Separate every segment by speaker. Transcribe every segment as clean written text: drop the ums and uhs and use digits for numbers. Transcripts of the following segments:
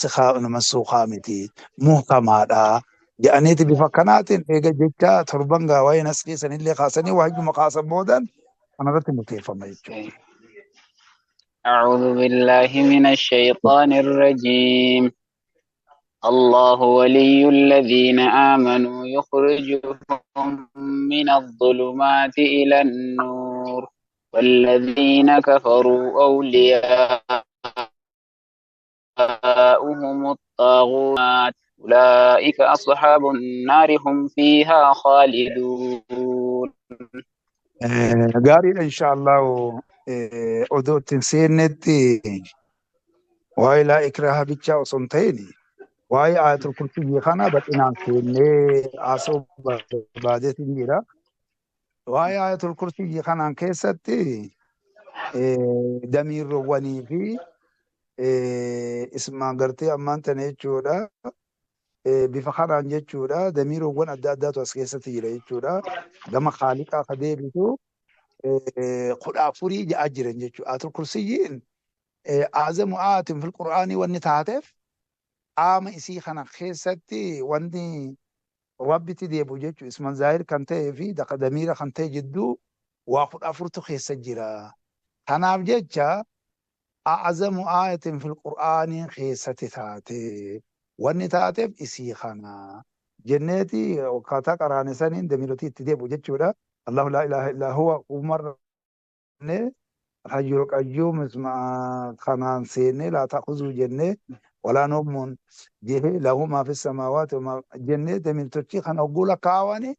Speaker 1: mansuuqaa miti muhkamaadha jedhaniiti bifa kanaatiin eega jecha torban waa'ee nasqii sanillee kaasanii waayyuma kaasan boodan kanarratti murteeffama jechuudha.
Speaker 2: أعوذ بالله من الشيطان الرجيم. الله ولي الذين آمنوا يخرجهم من الظلمات إلى النور والذين كفروا أولياؤهم الطاغوت أولئك أصحاب النار هم فيها خالدون.
Speaker 1: gaariidha inshaallah odoo ittiin seennetti waa'ee laa ikraaha bichaa osoo hin ta'in waa'ee aayatul kursiyyi kana bal'inaan seennee haasa'uu barbaadeetiin jira. Waa'ee aayatul kursiyyi kanaan keessatti damiirroowwanii fi ismaan gartee ammaan tana jechuudha. Bifa kanaan jechuudha damiirroowwan adda addaatu as keessatti jira jechuudha. Gama Haaliqaa ka deebitu 14 ja'a jiran jechuudha. Aayatul kursiyyiin aazamu aayatin fil qur'aanii wanni taateef qaama isii kana keessatti wanni rabbitti deebi'u jechuudha. Isman zaahir kan ta'ee fi damiira kan ta'e jidduu waa 14tu keessa jira. Kanaaf jecha aazamu aayatin fil qur'aanii keessatti taate wanni taateef isii kana jenneeti akkaataa qaraane saniin damiiroti itti deebi'u jechuudha. Allahu laa ilaaha illaa huwa umarne hayyul qayyuum kanaan seennee laa ta'khuzuu jennee walaa nawmun jehee lahu maa fi samaawaati jennee damiirtochi kana hogguu lakkaawani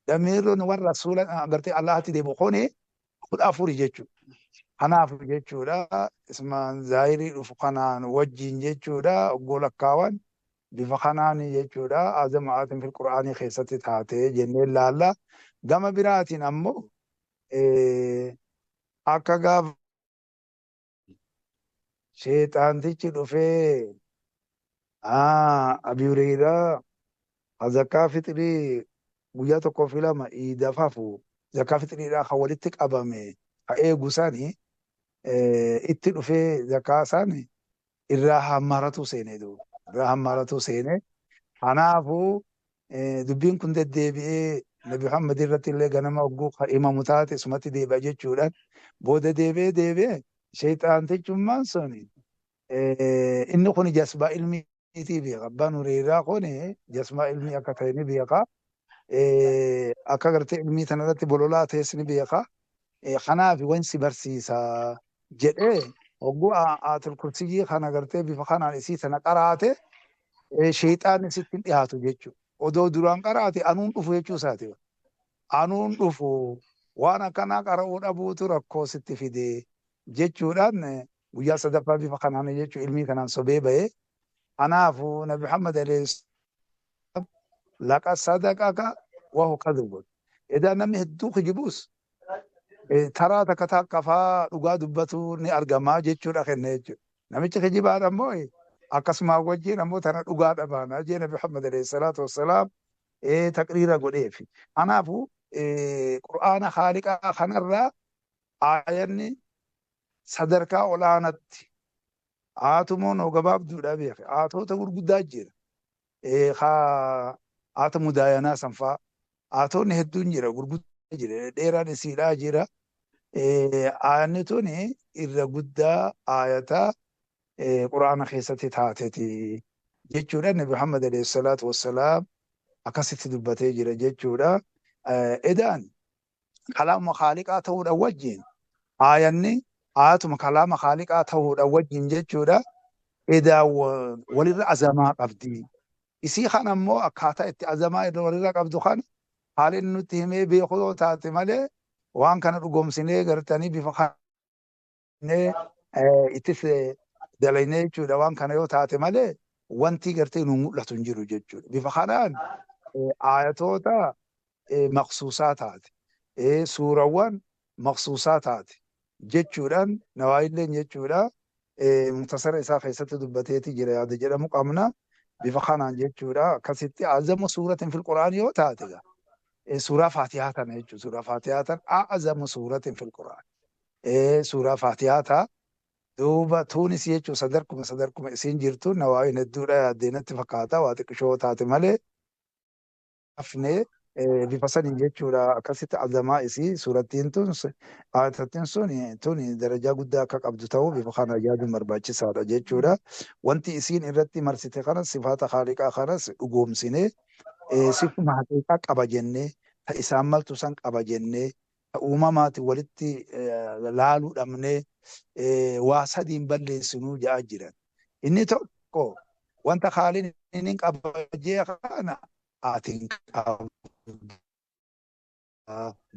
Speaker 1: damiirroon warra rasuula agartee Allahatti deebi'u kuni 14 jechuudha. Kanaaf jechuudha ismaan zaahirii dhufu kanaan wajjin jechuudha hogguu lakkaawan bifa kanaan jechuudha aazamu aayatin fil qur'aanii keessatti taate jennee laalla. Gama biraatiin ammoo akka gaafa sheexaantichi dhufee Abii Hureyraa zakaa fixrii guyyaa tokkoo fi lama iidaaf hafu zakaa fixriidhaa kan walitti qabame ka eegu sani itti dhufee zakaa san irraa hammaratu seene duuba irraa hammaratu seene. Kanaafuu dubbiin kun deddeebi'ee Nabi Muhammad irratti illee ganama hogguu imamu taate sumatti deebi'a jechuudhaan booda deebi'ee sheexaantichummaan sun inni kun jasbaa ilmiitii beeka. Abbaan Hureyraa kun jasbaa ilmii akka ta'e ni beeka. Akka gartee ilmii tanarratti bololaa ta'es ni beeka. Kanaaf wansi barsiisa jedhee hogguu aayatul kursiyyii kana gartee bifa kanaan isii sana qaraate sheexaan isitti dhiyaatu jechuudha. Odoo duraan qaraate anuun dhufu jechuu isaati. Anuun dhufu waan akkanaa qara'uu dhabuutu rakkoo sitti fide jechuudhaan guyyaa sadaffaa bifa kanaan jechuun ilmii kanaan sobee ba'ee. Kanaafuu Nabi Muhammad laqa sadaqaka wahu kadhubun. Edaa namni hedduu kijibus taraa takka taqqafaa dhugaa dubbatu ni argamaa jechuudha kenna jechuudha. Namichi kijibaadha ammoo akkasuma wajjin ammoo tana dhugaa dhabaana jee Nabi Muhammad alayhi salaatu wassalaam taqriira godheefi. Kanaafuu qur'aana Haaliqaa kanarraa aayanni sadarkaa olaanatti aatumoon gabaabduudha beeke. Aatoota gurguddaa jira. Aata mudaayanaa sanfaa aatoonni hedduun jira gurguddaa jira dheeraan isiidhaa jira. Aayanni tuni irra guddaa aayataa qur'aana keessatti taateti jechuudha. Nabi Muhammad alayhi salaatu wassalaam akkasitti dubbatee jira jechuudha. Edaan kalaama Haaliqaa ta'uudhaan wajjin aayanni aayatuma kalaama Haaliqaa ta'uudhaan wajjin jechuudha. Edaa walirra azamaa qabdi. Isii kana ammoo akkaataa itti azamaa walirra qabdu kana haala inni nutti himee beeku yoo taate malee waan kana dhugoomsinee gartanii bifa kanee ittis dalaynee jechuudha. Waan kana yoo taate malee wanti gartee nu mul'atu hin jiru jechuudha. Bifa kanaan aayatoota maqsuusaa taate suurawwan maqsuusaa taate jechuudhaan nawaayilleen jechuudha. Muktasara isaa keessatti dubbateeti jira yaada jedhamu qabna. Bifa kanaan jechuudha akkasitti azamu suuratin fil qur'aan yoo taate suuraa faatihaa tana jechuudha. Suuraa faatihaa tana azamu suuratin fil qur'aan suuraa faatihaa ta'a. Duuba Tuunis jechuun sadarkuma isiin jirtu nawaawiin hedduudha yaaddeenatti fakkaata waa xiqqishoo taate malee hafnee bifa saniin jechuudha akkasitti azamaa isii suurattiin tun aayatattiin tun darajaa guddaa akka qabdu ta'uu bifa kana yaaduun barbaachisaadha jechuudha. Wanti isiin irratti marsite kanas sifaata haaliqaa kanas dhugoomsinee sifuma haqiiqaa qaba jennee ta isaan maltu san qaba jennee ta uumamaati walitti laaluu dhabnee waa sadiin balleessinuu ja'a jiran. Inni tokko wanta haaliin inni qaba jee kana atiin qabu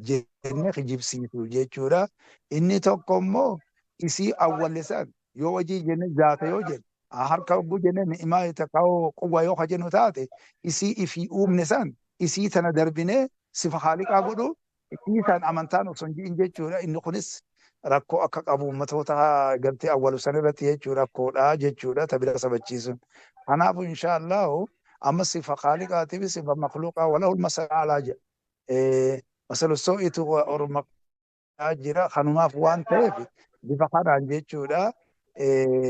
Speaker 1: jennee kijibsiisu jechuudha. Inni tokko immoo isii awwallisan yoo hojii jenne zaata yoo jenne harka hogguu jenne ni'imaa itaka'oo quwwa yoo jennu taate isii ifii uumne san isii tana darbinee sifa haaliqaa godhu isii san amantaan osoo hin ji'in jechuudha. Inni kunis rakkoo akka qabu uummatoota galtee awwalu san irratti jechuudha rakkoodha jechuudha tabira sabachiisuun. Kanaafuu inshaallahu amma sifa haaliqaatii fi sifa makluuqaa walahul masala alaa jedha. Masalu soo'itu orma jira kanumaaf waan ta'eef bifa kanaan jechuudha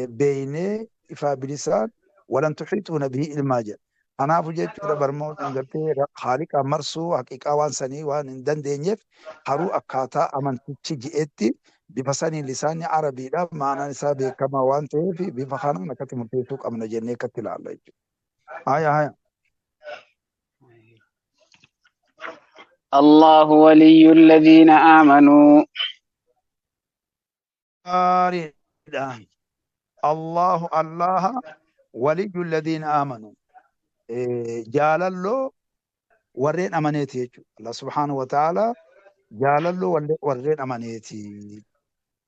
Speaker 1: beeynee ifaa bilisaan walan tuxiixuuna bihi ilmaa jedha. Kanaafuu jechuudha barmoota gartee haaliqaa marsuu haqiiqaa waan sanii waan hin dandeenyeef haruu akkaataa amantichi ji'etti bifa saniin lisaanni arabiidhaaf maanaan isaa beekamaa waan ta'eef bifa kanaan akkatti murteessuu qabna jennee akkatti ilaalla jechuudha. Haya.
Speaker 2: الله ولي الذين آمنوا
Speaker 1: الله ولي الذين آمنوا جالله ورين أمانيتي الله سبحانه وتعالى جالله ورين أمانيتي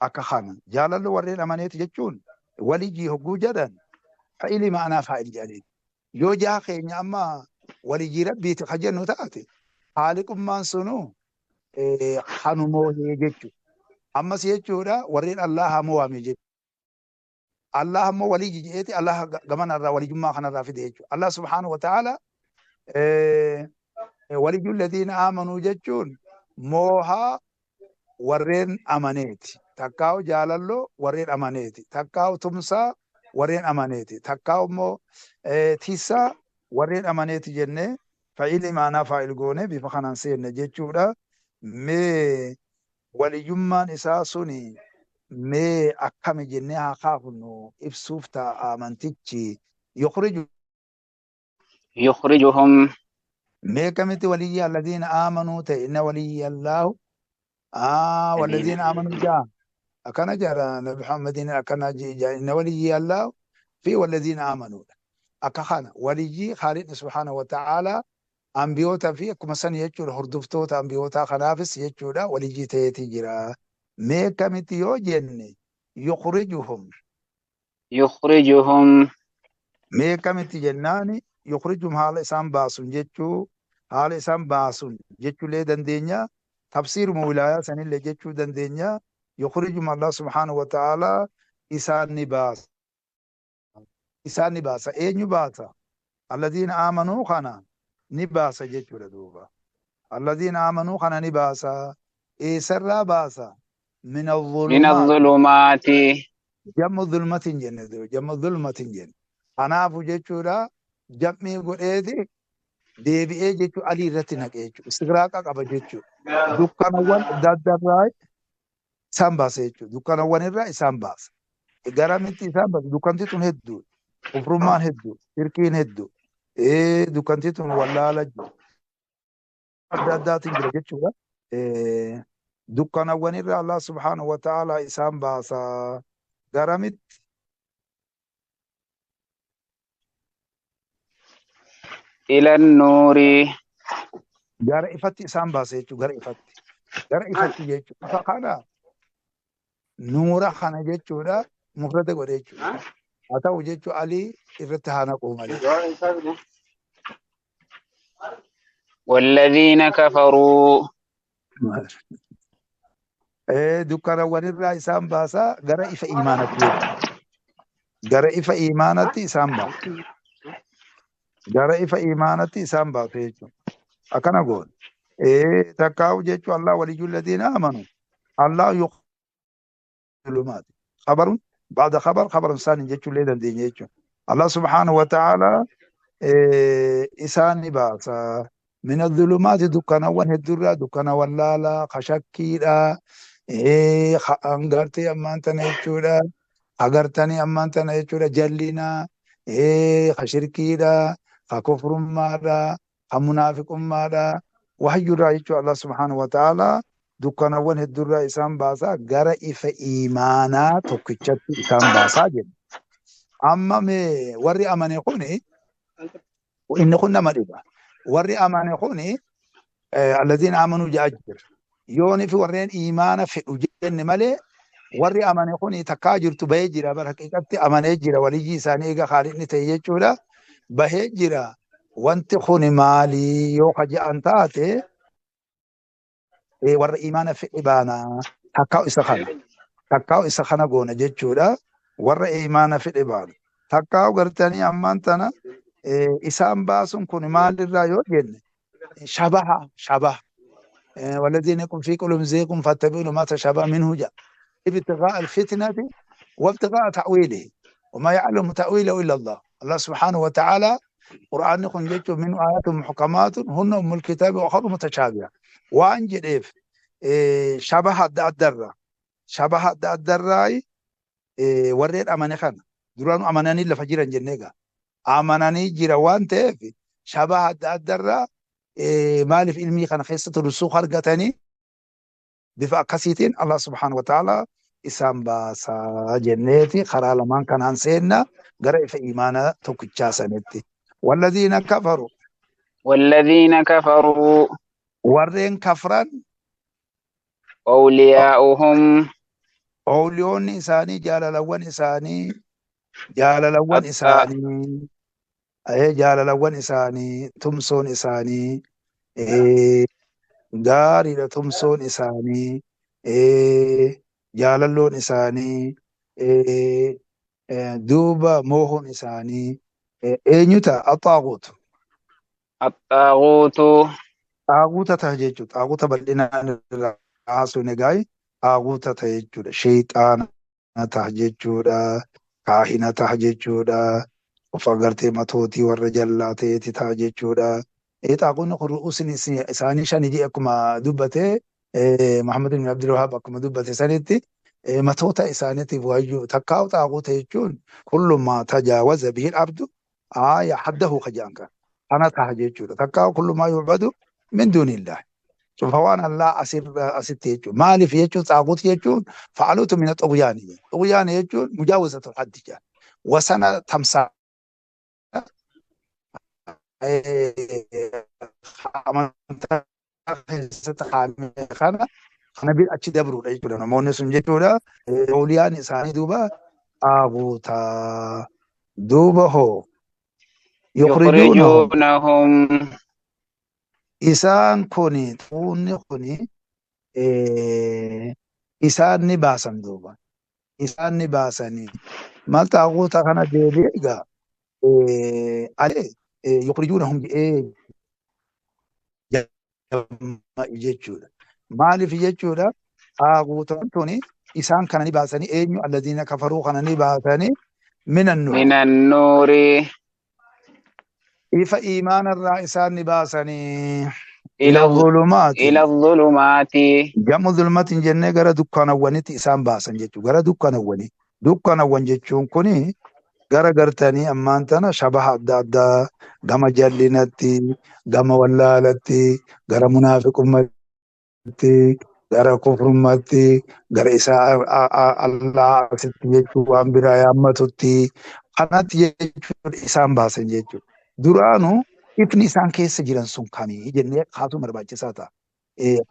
Speaker 1: أكخانا جالله ورين أمانيتي جتون ولي هجو جدا فإلي ما أنا فاعل جالين يو جاخي أما ولي ربي تخجل نتاتي haaliqummaan sunu hanumoo jechuudha. Ammas jechuudha warreen Allah hamoo waame jechuudha. Allah ammoo walii jijeeti Allah gamanarraa walijummaa kanarraa fide jechuudha. Allah subhaanahu wa ta'ala waliyyul ladhiina aamanuu jechuun moohaa warreen amaneeti. Takkaawu jaalalloo warreen amaneeti. Takkaawu tumsaa warreen amaneeti. Takkaawu immoo tiisaa warreen amaneeti jennee فعيل معنا فاعل قونه بفخنا سيرنا جيتشورا مي وليما نساسوني مي أكمل جنها خافنو إفسوفتا آمنتيتشي
Speaker 2: يخرجهم
Speaker 1: مي كمت ولي الذين آمنوا إن ولي الله والذين آمنوا جاء أكنا جرى محمد أكنا جاء إن ولي الله في والذين آمنوا أكخانا ولي خالد سبحانه وتعالى أنبيوتا في كما سن يجور هردفتوتا أنبيوتا خنافس يجورا وليجي تيتي جرا ميكا متيو جن يخرجهم ميكا متي جناني يخرجهم حال إسان باسون جتشو لي دندينيا تفسير مولايا سن اللي جتشو دندينيا يخرجهم الله سبحانه وتعالى إسان نباس إيه نباسا الذين آمنوا خنا نباسا جيتشورا دوبا الذين آمنوا خنا نباسا إيه سرى باسا من
Speaker 2: الظلمات
Speaker 1: جم ظلمة جم ظلمة جن أنا أبو جيتشورا جمعي قريدي ديبئي جيتشو علي رتنك جيتشو استغراقك أبا جيتشو دكان أول داد راي سامباس جيتشو دكان أول الرأي سامباس إقرامتي سامباس دكان تيتون هدو وفرمان هدو تركين هدو دكان تيتون ولا لجو دادات انجل جيتشو دكان أول الرأي الله سبحانه وتعالى سامباسا قرامت
Speaker 2: إلى النور
Speaker 1: gara ifatti isaan baase jechuudha gara ifatti jechuudha ifa kana nuura kana jechuudha mufrata godhe jechuudha haa ta'u jechuudha alii irratti haa naqu malee
Speaker 2: والذين كفروا
Speaker 1: dukkanawwan irraa isaan baasa gara ifa imaanatti gara ifa imaanatti isaan baasa gara ifa imaanatti isaan baasa jechuudha أكنا قول تكاو جيتشو الله ولي الذين آمنوا الله يخرج الظلمات خبر بعد خبر ثاني جيتشو ليدا دي جيتشو الله سبحانه وتعالى إساني باسا من الظلمات دكانا وهدرا دكانا ولالا خشكيدا أنغرتي أمان تنيتشودا أغرتني أمان تنيتشودا جلنا خشركيدا خكفر مادا خمنافق مادا وحي رايتشو الله سبحانه وتعالى دكانا وهدرا إسان باسا غرا إف إيمانا توكيشت إسان باسا جن أما مي وري أماني قوني وإن كنا مريبا وري أماني قوني الذين آمنوا جاجر يوني في ورين إيمانا في وجن ملي وري أماني قوني تكاجر تبهجر بالحقيقة أماني جرا وليجي سانيغا خالدني تيجيشولا بهجر وانت خوني مالي يوخا جانتاتي وري إيمانا في إبانا تكاو إسخانا قونا جيشولا وري إيمانا في إبانا تكاو قرتاني أمانتنا إسان باسون كون مال الرايو جن شبه والذين يكون في قلوبهم زيغ فاتبعوا ما تشابه منه جاء ابتغاء الفتنة وابتغاء تأويله وما يعلم تأويله إلا الله الله سبحانه وتعالى قرآن يكون جيتو من آيات محكمات هن أم الكتاب وآخر متشابهة وأنجد شبه الدراي ورين أماني خان دران أماناني لفجيرا جنيغا amananii jira waan ta'eef shabaha adda addarraa maaliif ilmii kana keessatti rusuuk argatanii bifa akkasiitiin Allah subhanahu wa ta'ala isaan baasaa jenneeti karaa lamaan kanaan seenna gara ifa imaana tokkichaa sanitti.
Speaker 2: والذين كفروا
Speaker 1: warreen kafran
Speaker 2: أولياؤهم
Speaker 1: awliyoonni isaanii jaalalawwan isaanii jaalalawwan isaanii tumsoon isaanii gaariidha tumsoon isaanii jaalalloon isaanii duuba moohon isaanii eenyuta axaaquutu
Speaker 2: الطاغوت
Speaker 1: xaaquuta ta'a jechuudha xaaquuta bal'inaan irraa haasuun egaa xaaquuta ta'a jechuudha sheexaana ta'a jechuudha kaahina ta'a jechuudha of agartee matootii warra jallaa ta'eeti ta'a jechuudha. Xaaquun kun ru'uusin isaanii shani jee akkuma dubbate Muhammad ibn Abdul Wahhab akkuma dubbate sanitti matoota isaaniitiif wayyuu takkaa'u xaaquuta jechuun kullumaa tajaawaza bihi abdu aaya haddahu kajaanka ana ta'a jechuudha. Takkaa'u kullumaa yu'badu min duunillah. Waan Allah asitti jechuudha. Maaliif jechuun xaaquuti jechuun fa'aluutu mina xuqyaani. Xuqyaani jechuun mujaawazatul haddi jedha. Wasana tamsaa amantaa keessatti kana bir achi dabruudha jechuudha. Namoonni sun jechuudha awliyaan isaanii duuba xaaquuta duuba hoo
Speaker 2: يخرجونهم
Speaker 1: isaan kuni xuunni kuni isaan ni baasan duuba isaan ni baasanii maal xaaquuta kana deebi'e egaa alee yukhrijuunahum jechuudha. Maaliif jechuudha xaaquutan tuni isaan kana ni baasanii eenyu alladhiina kafaruu kana ni baasanii minan nuur
Speaker 2: من النور
Speaker 1: ifa iimaanarraa isaan ni baasanii
Speaker 2: إلى
Speaker 1: ila zulumaati
Speaker 2: إلى الظلمات
Speaker 1: jamu zulmatiin jennee gara dukkanawwanitti isaan baasan jechuudha. Gara dukkanawwanii dukkanawwan jechuun kuni gara gartanii ammaan tana shabaha adda addaa gama jallinatti gama wallaalatti gara munaafiqummatti gara kufrummatti gara isaa Allah asitti jechuu waan biraa yaammatutti kanatti jechuudha isaan baasan jechuudha. Duraanuu ifni isaan keessa jiran sun kamii jennee kaasuu barbaachisaa ta'a.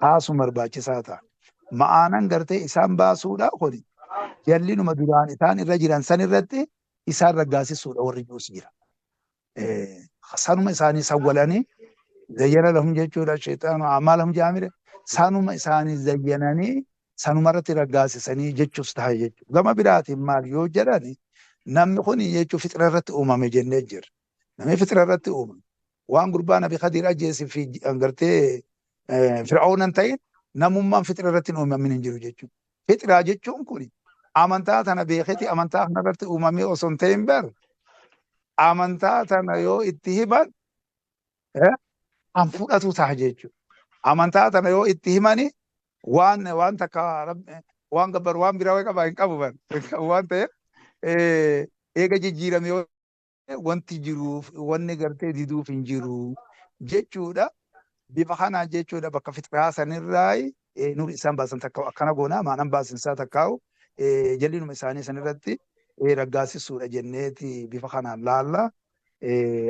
Speaker 1: Kaasuu barbaachisaa ta'a. Ma'aanan gartee isaan baasuudha kuni jallinuma duraan isaan irra jiran san irratti isaan raggaasisuudha warri juus jira. Sanuma isaanii sawwalanii zayyana lahum jechuudha sheexaanu amaalahum jaamire sanuma isaanii zayyananii sanuma irratti raggaasisanii jechuus ta'a jechuudha. Gama biraatiin maal yoo jedhani namni kun jechuu fixira irratti uumame jennee jirra. Namni fixira irratti uumame waan gurbaa nabi Khadiir ajjeesee fi gartee fir'aawonan ta'in namummaan fixira irratti uumamin hin jiru jechuudha. Fixira jechuun kun amantaa tana beeketi amantaa kanarratti uumamee osoo hin ta'in bar amantaa tana yoo itti himan kan fudhatu ta'a jechuudha. Amantaa tana yoo itti himani waan takka waan gabbar waan biraa qaba hin qabu bar waan ta'eef eega jijjiirame yoo wanti jiruuf wanni gartee diduuf hin jiru jechuudha. Bifa kanaan jechuudha bakka fixraa sanirraa nuti isaan baasan takka akkana goona maanan baasinsaa takkaa'u jallinuma isaanii sanirratti raggaasisuudha jenneeti bifa kanaan laalla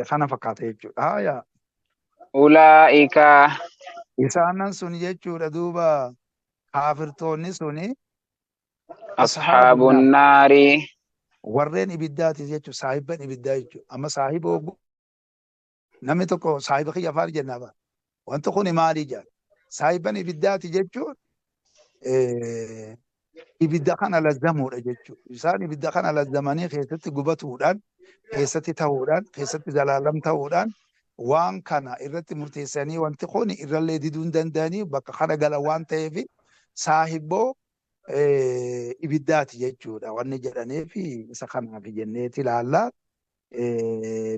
Speaker 1: kana fakkaata jechuudha. Haaya.
Speaker 2: Ulaa'ika
Speaker 1: Isaanan sun jechuudha duuba kaafirtoonni suni
Speaker 2: ashaabun naari
Speaker 1: warreen ibiddaati jechuudha saahiban ibiddaa jechuudha. Amma saahiba oguu namni tokko saahiba kiyya afaan jennaa wanti kun maalii jaa saahiban ibiddaati jechuun ibidda kana lazzamuudha jechuudha. Isaan ibidda kana lazzamanii keessatti gubatuudhaan keessatti ta'uudhaan keessatti zalaalam ta'uudhaan waan kana irratti murteessanii wanti kun irrallee diduu hin danda'anii bakka kana gala waan ta'eef saahiboo ibiddaati jechuudha. Wanni jedhaniif isa kanaaf jenneeti ilaallaa.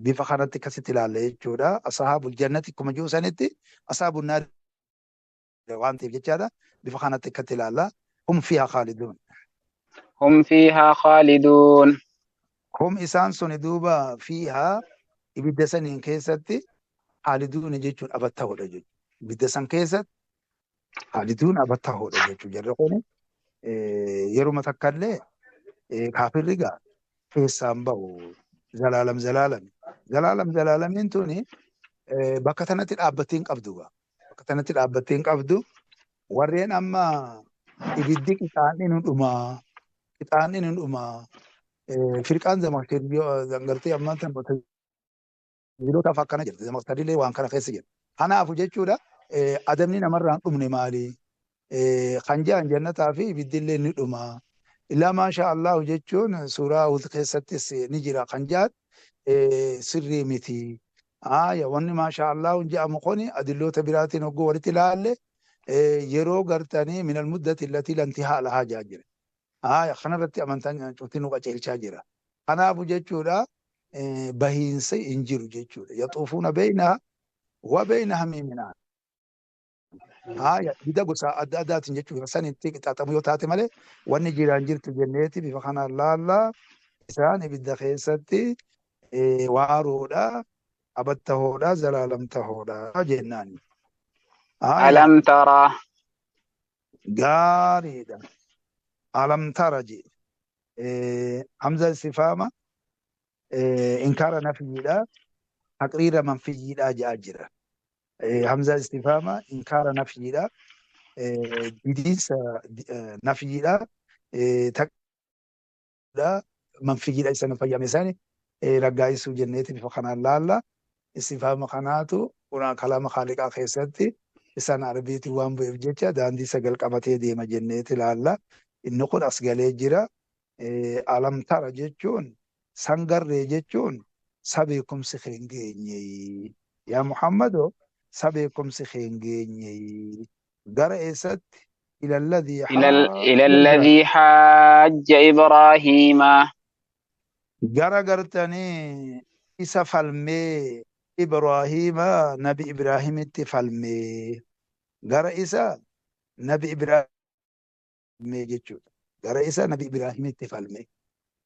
Speaker 1: Bifa kanatti akkasitti ilaalla jechuudha. Ashaabul jannati akkuma jiru sanitti ashaabun naari waan ta'eef jechaadha. Bifa kanatti akkatti ilaalla. Hum fiihaa khaaliduun.
Speaker 2: hum fiihaa khaaliduun
Speaker 1: Hum isaan suni duuba fiihaa ibidda saniin keessatti khaaliduun jechuun abattaa'uudha jechuudha. Ibidda san keessatti khaaliduun abattaa'uudha jechuudha. Jarri kun yeruma takkallee kaafirri gaa keessaan bahu. Zalaalam zalaalamiin tuni bakka tanatti dhaabbattee hin qabdu. Bakka tanatti dhaabbattee hin qabdu. Warreen amma ibiddi qixaanni nu dhumaa firqaan zangartee ammaa tan biloota afa akkana jirti. Zamaktarillee waan kana keessa jira. Kanaafu jechuudha adamni namarraa hin dhumne maali? Kan jaan jannataa fi ibiddillee ni dhumaa. Illaa maasha Allahu jechuun suuraa Hud keessattis ni jira kan jaan sirrii miti. Wanni maasha Allahu jedhamu kun adilloota biraatiin hoggoo walitti ilaalle yeroo gartanii minal muddati illati lantihaa lahaa jaa jira. Kanarratti amantaan cufti nu qaceelchaa jira. Kanaafu jechuudha bahiinsa hin jiru jechuudha. Yaxuufuuna beeyna wa beeyna hamiiminaa. Ibidda gosa adda addaatiin jechuudha. San itti qixxaatamu yoo taate malee wanni jiraan jirtu jenneeti bifa kanaan laallaa isaan ibidda keessatti waaroodha, abattahoodha, zalaalamtahoodha jennaani.
Speaker 2: alam tara
Speaker 1: Gaariidha. Alam tara je hamza istifaama inkaara nafiyyiidha, taqriira manfiyyiidha jedhaa jira. Hamza istifaama inkaara nafiyyiidha, didiinsa nafiyyiidha, taqriira manfiyyiidha isa nu fayyame isaani raggaa'isuu jenneeti bifa kanaan laalla. Istifaama kanaatu kalaama haaliqaa keessatti isaan arabiitiin waan bu'eef jecha daandii sagal qabatee deema jenneeti laalla. Inni kun as galee jira. Alam tara jechuun sangarree jechuun sabeekumsi hin geenye. Yaa Muhammadoo sabeekumsi hin geenye. Gara eessatti ilalladii
Speaker 2: xaajja Ibraahiima
Speaker 1: gara gartanii isa falmee Ibraahiima nabi Ibraahimitti falmee gara isa nabi Ibraahimee jechuudha. Gara isa nabi Ibraahimitti falmee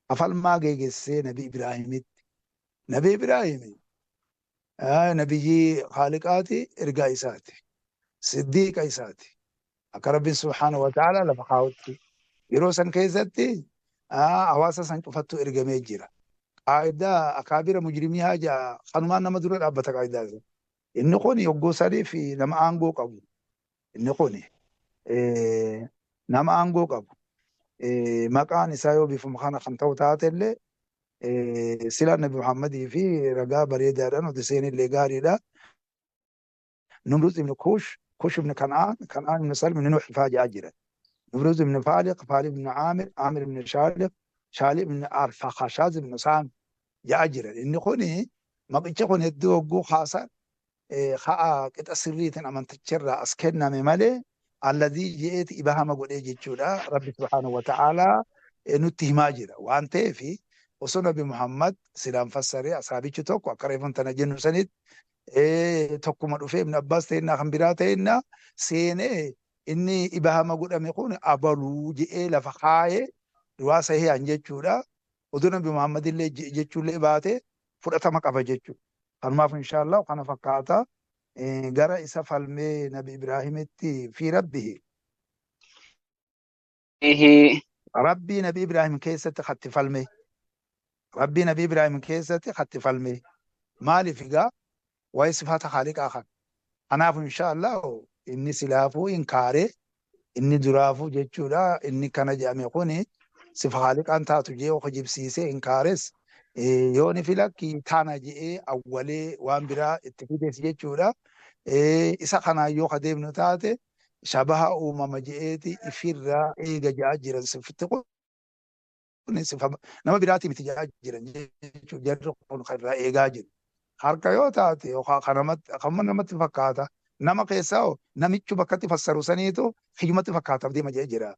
Speaker 1: afalmaa geegessee nabi Ibraahimitti nabi Ibraahimi nabiyyi haaliqaati ergaa isaati siddiiqa isaati akka rabbiin subhaanahu wa ta'ala lafa kaa'utti yeroo san keessatti hawaasa san cufattu ergamee jira. Qaayidaa akaabira mujrimii haja kanumaan nama dura dhaabbata qaayidaa sun. Inni kun yoggoo sadii fi nama aangoo qabu. Inni kun nama aangoo qabu. Maqaan isaa yoo bifuma kana kan ta'u taatellee sila Nabi Muhammadii fi ragaa bareedaadhaan hojii seenillee gaariidha. Numruz ibn Kush ibn Kan'aan ibn Salm ibn Nuh faa jira. Numruz ibn Faaliq ibn Aamir ibn Shaalib ibn Arfakhashaz ibn Saam jaa jira. Inni kuni maqicha kun hedduu hogguu haasan haa qixa sirriitiin amantichirraa as kenname malee alladii je'eeti ibahama godhee jechuudha. Rabbi subhaanahu wa ta'aalaa nutti himaa jira waan ta'eef osoo Nabi Muhammad silaan fassaree asaabichi tokko akka reefan tana jennu sanitti tokkuma dhufee Ibn Abbaas ta'inna kan biraa ta'inna seenee inni ibahama godhame kun abaluu je'ee lafa kaayee duwaa sahihaan jechuudha. Oduu Nabi Muhammad illee jechuullee baate fudhatama qaba jechuudha. Kanumaaf inshaallah kana fakkaata gara isa falmee Nabi Ibraahimitti fi rabbihi. Rabbii Nabi Ibraahim keessatti khatti falmee. Rabbii Nabi Ibraahim keessatti khatti falmee. Maaliif egaa waa'ee sifaata Haaliqaa kan. Kanaaf inshaallah inni silaafuu inkaaree inni duraafuu jechuudha inni kana jedhame kuni sifa Haaliqaan taatu jee of jibsiisee inkaares yooni filakki tana je'ee awwalee waan biraa itti fides jechuudha. Isa kanaan yoo adeemnu taate shabaha uumama je'eeti ifirraa eega ja'aa jiran sifti kun sifa nama biraati miti ja'aa jiran jechuudha. Jarri kun irraa eegaa jiru. Harka yoo taate kan namatti fakkaata. Nama keessaa namichu bakkatti fassaru saniitu hiyyumatti fakkaataaf deema jee jira.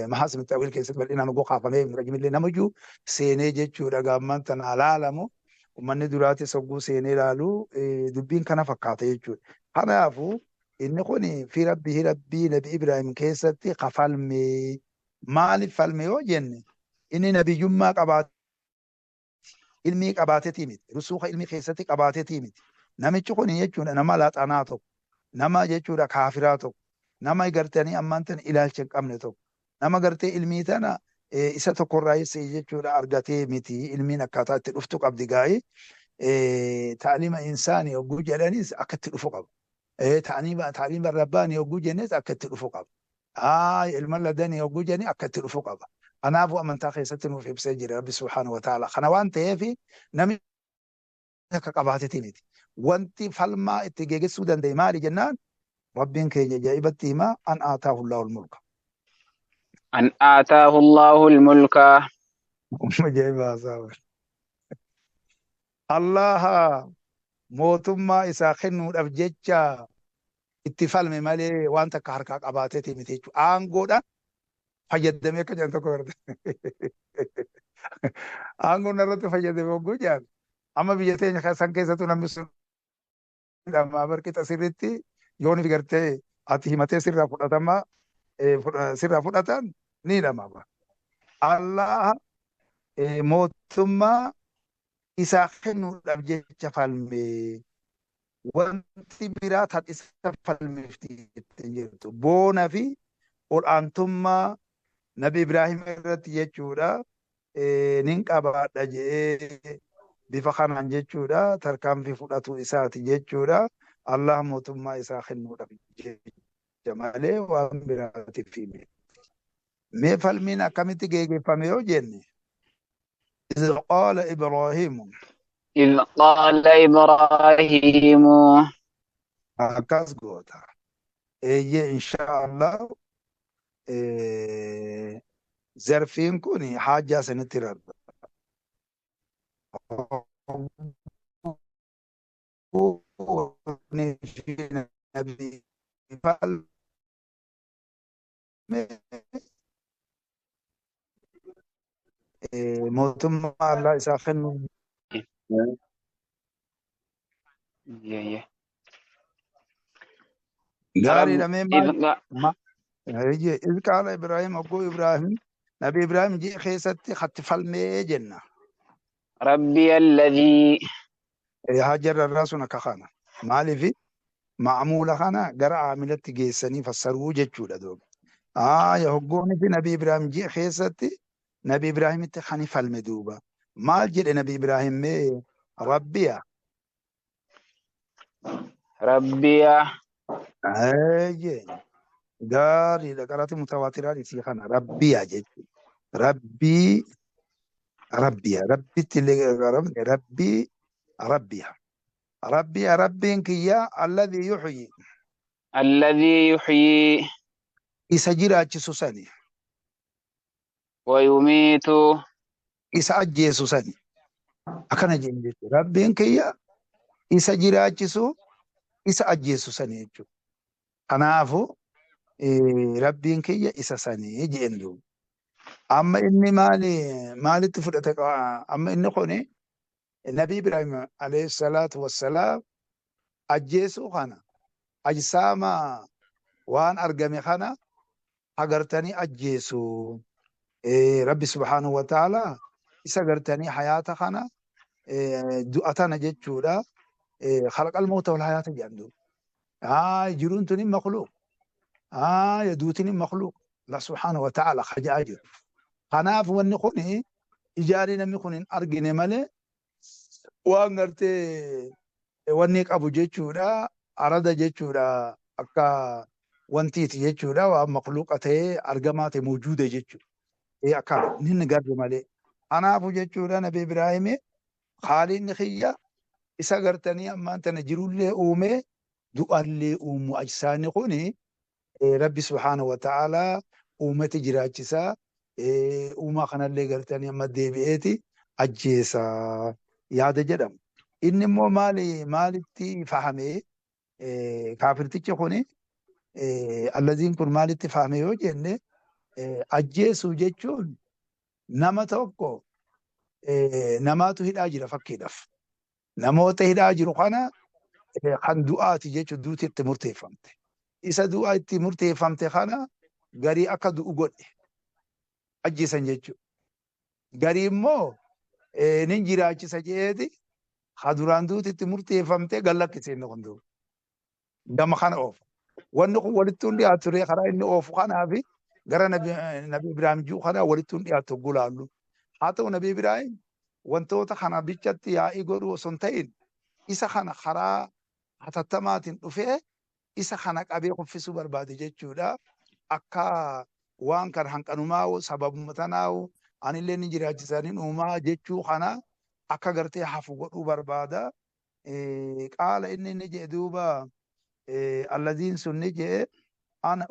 Speaker 1: Mahaasimi ta'wil keessatti bal'inaan ogoo kaafamee rajimillee namayyuu seenee jechuudha gaamman tana alaalamu ummanni duraati sogguu seenee ilaalu dubbiin kana fakkaata jechuudha. Kanaafuu inni kun fi rabbii Nabi Ibraahim keessatti kafalmee maaliif falme yoo jenne inni nabiyyummaa qabaate ilmii qabaatetii miti rusuuka ilmii keessatti qabaatetii miti. Namichi kun jechuudha nama laaxanaa tokko nama jechuudha kaafiraa tokko nama gartanii ammaan tana ilaalcha hin qabne tokko nama gartee ilmii tana isa tokkorraa jechuudha argatee miti ilmiin akkaataa itti dhuftu qabdi gaa'ii ta'alima insaanii hogguu jedhanis akka itti dhufu qaba. Ta'alima rabbaanii hogguu jennes akka itti dhufu qaba. Ilma ladanii hogguu jenni akka itti dhufu qaba. Kanaafuu amantaa keessatti nuuf ibsee jira Rabbi subhaanahu wa ta'ala. Kana waan ta'eef namni akka qabaatetii miti. Wanti falmaa itti geegessuu danda'e maali jennaan rabbiin keenya ajaa'ibatti himaa an aataahu Allaahul mulka.
Speaker 2: أن آتاه الله الملك.
Speaker 1: الله موتما إسا خنو أبجيتشا اتفال مالي وانتا كهركاك أباتيتي متيجو آنغودا فجدمي كجانتا كورد آنغو نرد فجدمي وقوجان أما بيجتين خسان كيساتو نمسو لما بركت أسيرتي يوني فكرتي أتي همتي سرّا فرطما sirraa fudhatan ni dhamama. Allah mootummaa isaa kennuudhaaf jecha falmee wanti biraa tan isa falmifti jettee jirtu boona fi ol'aantummaa Nabi Ibraahim irratti jechuudha nin qabaadha jedhee bifa kanaan jechuudha tarkaanfii fudhatu isaati jechuudha. Allah mootummaa isaa kennuudhaaf malee waan biraatiif hime. Mee falmiin akkamitti geeggeeffame yoo jenne إذ قال إبراهيم akkas goota. Eeyyee inshaa Allah zarfiin kun haajaa sanitti rarra. mootummaa Allah isaa kennu gaariidha. Mee إذ قال إبراهيم أبو إبراهيم نبي إبراهيم جي خيستي خط فالمي جنة
Speaker 2: ربي الذي
Speaker 1: هاجر الراسنا كخانا مالي في معمولة خانا قرأ عاملة جيساني فسروا جتشولا دوب يهقوني في نبي إبراهيم جي خيستي نبي إبراهيم تخاني فالمدوبة مال جل نبي إبراهيم مي ربيا أي قاري لقرات متواترات في خانا ربيا جت ربي ربي كيا الذي يحيي إسجير أجسوساني
Speaker 2: ويميت
Speaker 1: إسا أجسوساني أكنا جنجي ربي كيا إسجير أجسو إسا أجسوساني أنا أفو ربي كيا إسا ساني جندو amma inni maalitti fudhate amma inni kuni nabi Ibrahim alayhi salaatu wassalaam ajjeesuu kana ajsaama waan argame kana agartanii ajjeesu rabbi subhaanahu wa ta'ala isa gartanii hayaata kana du'atana jechuudha khalaqal mawta wal hayaata jedhamtu jiruun tuni makhluuq yaduutin makhluuq Allah subhaanahu wa ta'ala khajaa jiru kanaaf wanni kuni ijaari namni kun hin argine malee waan gartee wanni qabu jechuudha arada jechuudha akka wantiiti jechuudha waan makhluuqa ta'ee argamaa ta'e mawjuuda jechuudha akka inni garbe malee kanaafu jechuudha nabi Ibraahim khaliinni khiyya isa gartanii ammaan tana jirullee uume du'allee uumu ajsaani kuni rabbi subhaanahu wa ta'ala uumati jiraachisaa uumaa kanallee gartanii amma deebi'eeti ajjeesa yaada jedhamu. Inni immoo maalitti fahame kaafirtichi kuni allaziin kun maalitti fahame yoo jenne ajjeesuu jechuun nama tokko namaatu hidhaa jira fakkiidhaaf. Namoota hidhaa jiru kana kan du'aati jechuun duuti itti murteeffamte. Isa du'aa itti murteeffamte kana garii akka du'u godhe ajjeesan jechuudha. Garii immoo nin jiraachisa jeeti duraan duuti itti murteeffamte gallakkiseen kun du'u. Gama kana oofu. Wanni kun walitti hundi ture karaa inni oofu kanaafi gara nabi Ibraahim jiru kana walitti hundi dhiyaatu gulaallu. Haa ta'u nabi Ibraahim wantoota kana bichatti yaa'ii godhu osoo hin ta'in isa kana karaa hatattamaatiin dhufee isa kana qabee kuffisuu barbaade jechuudha. Akka waan kan hanqanumaa sababuma tanaawu anillee ni jiraachisaniin uumaa jechuu kana akka gartee hafu godhuu barbaada. Qaala inni jedhe duuba allaziin sun ni jedhe
Speaker 2: ana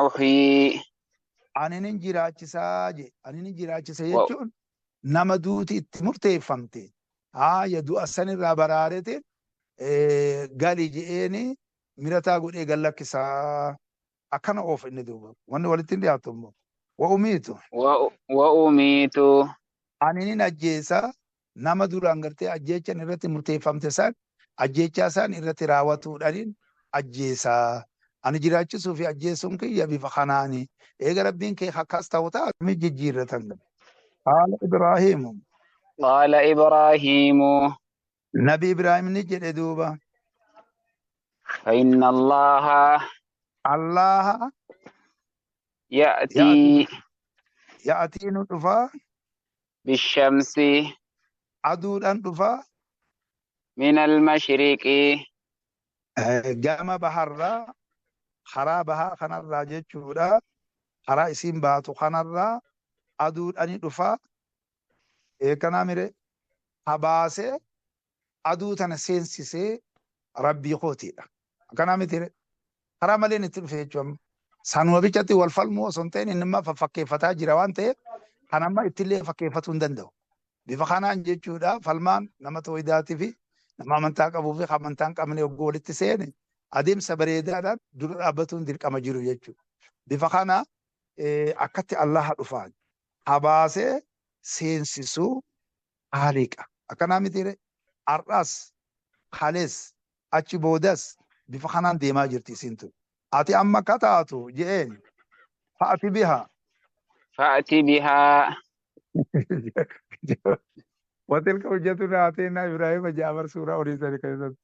Speaker 2: uxii
Speaker 1: ani nin jiraachisaa je ani nin jiraachisa jechuun nama duuti itti murteeffamte ya du'a sanirraa baraarete gali je'eeni mirataa godhee gallakkisaa akkana oofa inni duuba wanni walitti hin dhiyaatu immoo wa umiitu ani nin ajjeesa nama duraan gartee ajjeechan irratti murteeffamte san ajjeechaa san irratti raawwatuudhaniin ajjeesaa ani jiraachisuu fi ajjeesuun kiyya bifa kanaani eega rabbiin kee akkas ta'u ta'a mi jijjiirratan
Speaker 2: qaala ibraahiimu
Speaker 1: nabi Ibraahim ni jedhe duuba
Speaker 2: فإن الله
Speaker 1: يأتي ندفا
Speaker 2: بالشمس
Speaker 1: عدودان دفا
Speaker 2: من المشرق
Speaker 1: جامع بحر خرابها خنرا جچودا خرا اسين باتو خنرا عدودان دفا كنا ميري حباسه عدودان سينسيسه ربي خوتي كنا ميتي خرا مالين تلفيچوم sanuma bichatti wal falmuu osoo hin ta'in inni fakkeeffataa jira waan ta'eef kan amma ittillee fakkeeffatuu hin danda'u. Bifa kanaan jechuudha falmaan nama tawhidaatii fi nama amantaa qabuu fi amantaa hin qabne yogguu walitti seene adeemsa bareedaadhaan dura dhaabbatuun dirqama jiru jechuudha. Bifa kana akkatti Allah dhufaan habaasee seensisuu haaliqa. Akkanaa mitiire har'as kalees achi boodas bifa kanaan deemaa jirti isiin tun. ati amma kataatu jeen fa'ati
Speaker 2: bihaa
Speaker 1: وتلك حجتنا آتينا إبراهيم جابر سورة أوريسا كذا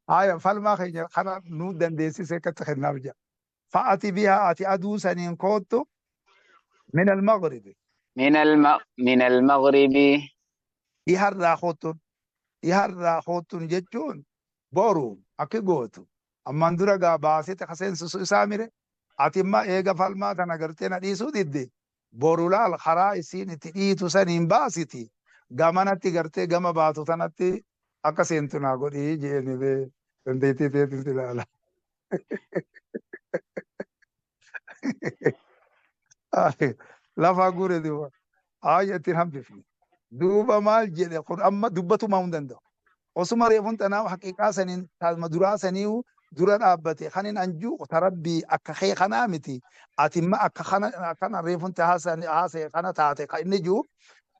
Speaker 1: آية فالما خير خنا نودن ديسي سكت خنا بجا فأتي بها أتي أدوسني كوتو من المغرب
Speaker 2: من المغرب
Speaker 1: يهر خوتون جتون بورو أكي قوتو amman dura gaa baasete kaseensisu isaa mire ati imma eega falmaa kana gartee na dhiisuu didde borulaal karaa isiin itti dhiitu saniin baasiti gamanatti gartee gama baatu tanatti akka seentu naa godhii jeenibe dandeettii teetin ilaala. Lafaa guure duuba ittiin hambifne duuba maal jedhe kun amma dubbatumaa hin danda'u osuma reefun tanaaf haqiiqaa saniin taasuma duraa saniihu dura dhaabbate kanin anjuu tarabbii akka kee kanaa miti atimma akka kana reefunte haasa'e kana taate ka inni jiru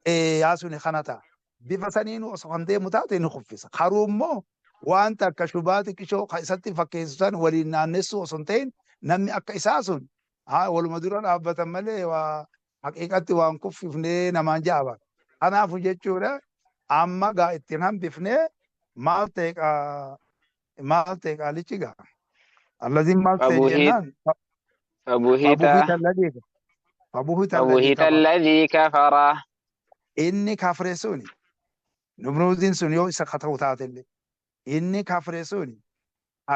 Speaker 1: yaasuni kana ta'a. Bifa saniin osoo kan deemu taate ni kuffisa. Karuu immoo wanta akka shubaa xiqqishoo kan isatti fakkeessu san waliin naannessu osoo hin ta'in namni akka isaa sun waluma dura dhaabbatan malee waa haqiiqatti waan kuffifnee namaan jaaba. Kanaafu jechuudha amma gaa ittiin hambifnee maal ta'e qaalichi gaa. Allaziin maal ta'e jennaan
Speaker 2: فبهت الذي كفر
Speaker 1: inni kafre suni Numruuziin sun yoo isa kata'u taatellee inni kafre suni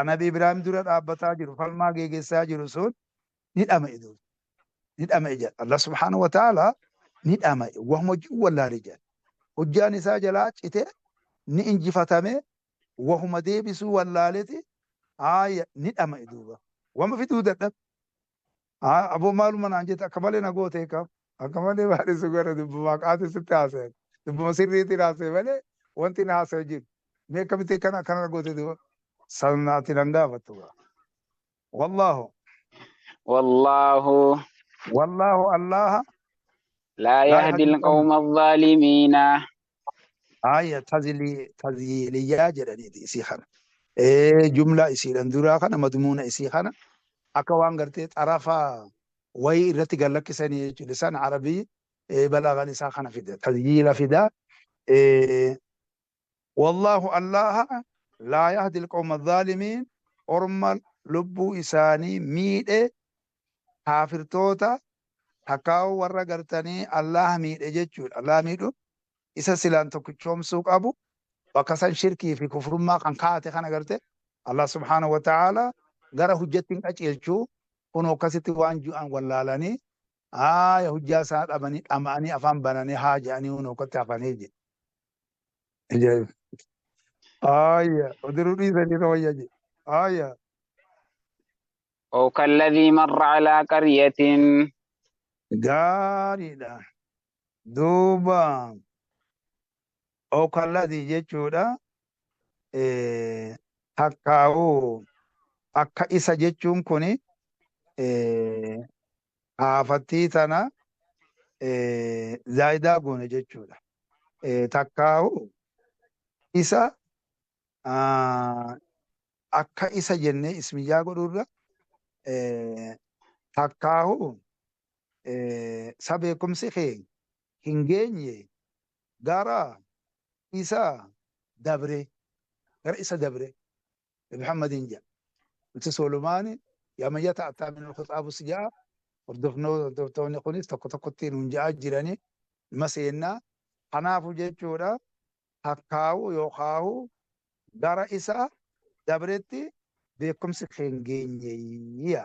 Speaker 1: Nabi Ibrahim dura dhaabbataa jiru falmaa geeggessaa jiru sun ni dhama'e duuba. Ni dhama'e jedha. Allah subhaanahu wa ta'ala ni dhama'e. Wahuma hojii wallaale jedha. Hojjaan isaa jalaa cite ni injifatame wahuma deebisuu wallaaleti ni dhama'e duuba. Wama fiduu dadhabe. Aboo maaluma naan jette akka malee na gootee qaba. Akka malee baadhisu gara dubbuma qaati sitti haasa'e. Dubbuma sirriitti haasa'e malee wanti na haasa'e jiru. Mee akkamitti kana goote duuba. Sannaati nan gaafattu. Wallaahu.
Speaker 2: والله
Speaker 1: الله
Speaker 2: لا يهدي القوم الظالمين.
Speaker 1: تزيليا جدني إسي خنا جملة إسي لندورا خنا مضمونة إسي خنا أكوان قرتي طرفا وي رتي قال لك سني لسان عربي بلاغ نساء خنا فدا تزييل فدا والله الله لا يهدي القوم الظالمين أرمل لبو إساني ميد كافرتوتا تكاو ورا قرتني الله ميد جتشول الله ميدو إسا سلان تكتشوم سوق أبو وكسان شركي في كفر ما كان كاتي خانا قرتي الله سبحانه وتعالى قرى حجتين أجلشو كنو كسيتي وانجو أن واللالاني يا حجا ساد أماني أفهم بناني حاجاني ونو كتي أفاني جي ودروني سني رويا جي
Speaker 2: أو كالذي مر على قرية
Speaker 1: غاريدا دوبا أو كالذي جيتشودا تكاو أكا إسا جيتشون كوني آفتي تنا زايدا غوني جيتشودا تكاو إسا أكا إسا جنة اسمي جاغو دورا takkaahu sabeekumsi kee hin geenye gara isa dabre Muhammadin jedha nuti Solomaani yama yata'attaa min al-khixaabu sijaa hordoftoonni kunis tokko tokkotti nuun ja'aa jirani nima seennaa kanaafu jechuudha takkaahu yookaahu gara isa dabretti beekumsi kee hin geenye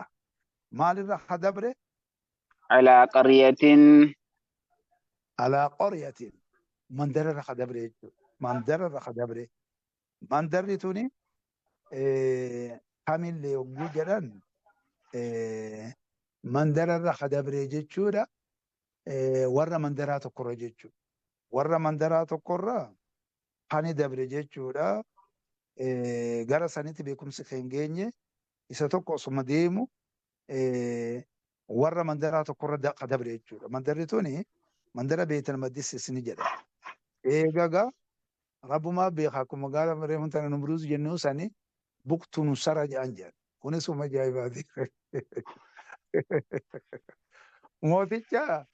Speaker 1: مال راح دبره
Speaker 2: على قرية
Speaker 1: منظر راح دبره منظر توني كامل اللي وجودن منظر راح دبره جتشورا ورا منظرات القرى جتشو ورا منظرات القرى هاني دبره جتشورا غرا سنتي بكم سخنجيني إساتوكو سمديمو warra mandaraa tokkorra dabre jechuudha. Mandarri tuni mandara Beetel Maqdis isini jedha. Eegaga rabbumaa beekaa akkuma magaalaa reefuun tana Numruuz jennuu sani buktu nusara jedhan jedhan. Kunis uma ajaa'ibaati. Mooticha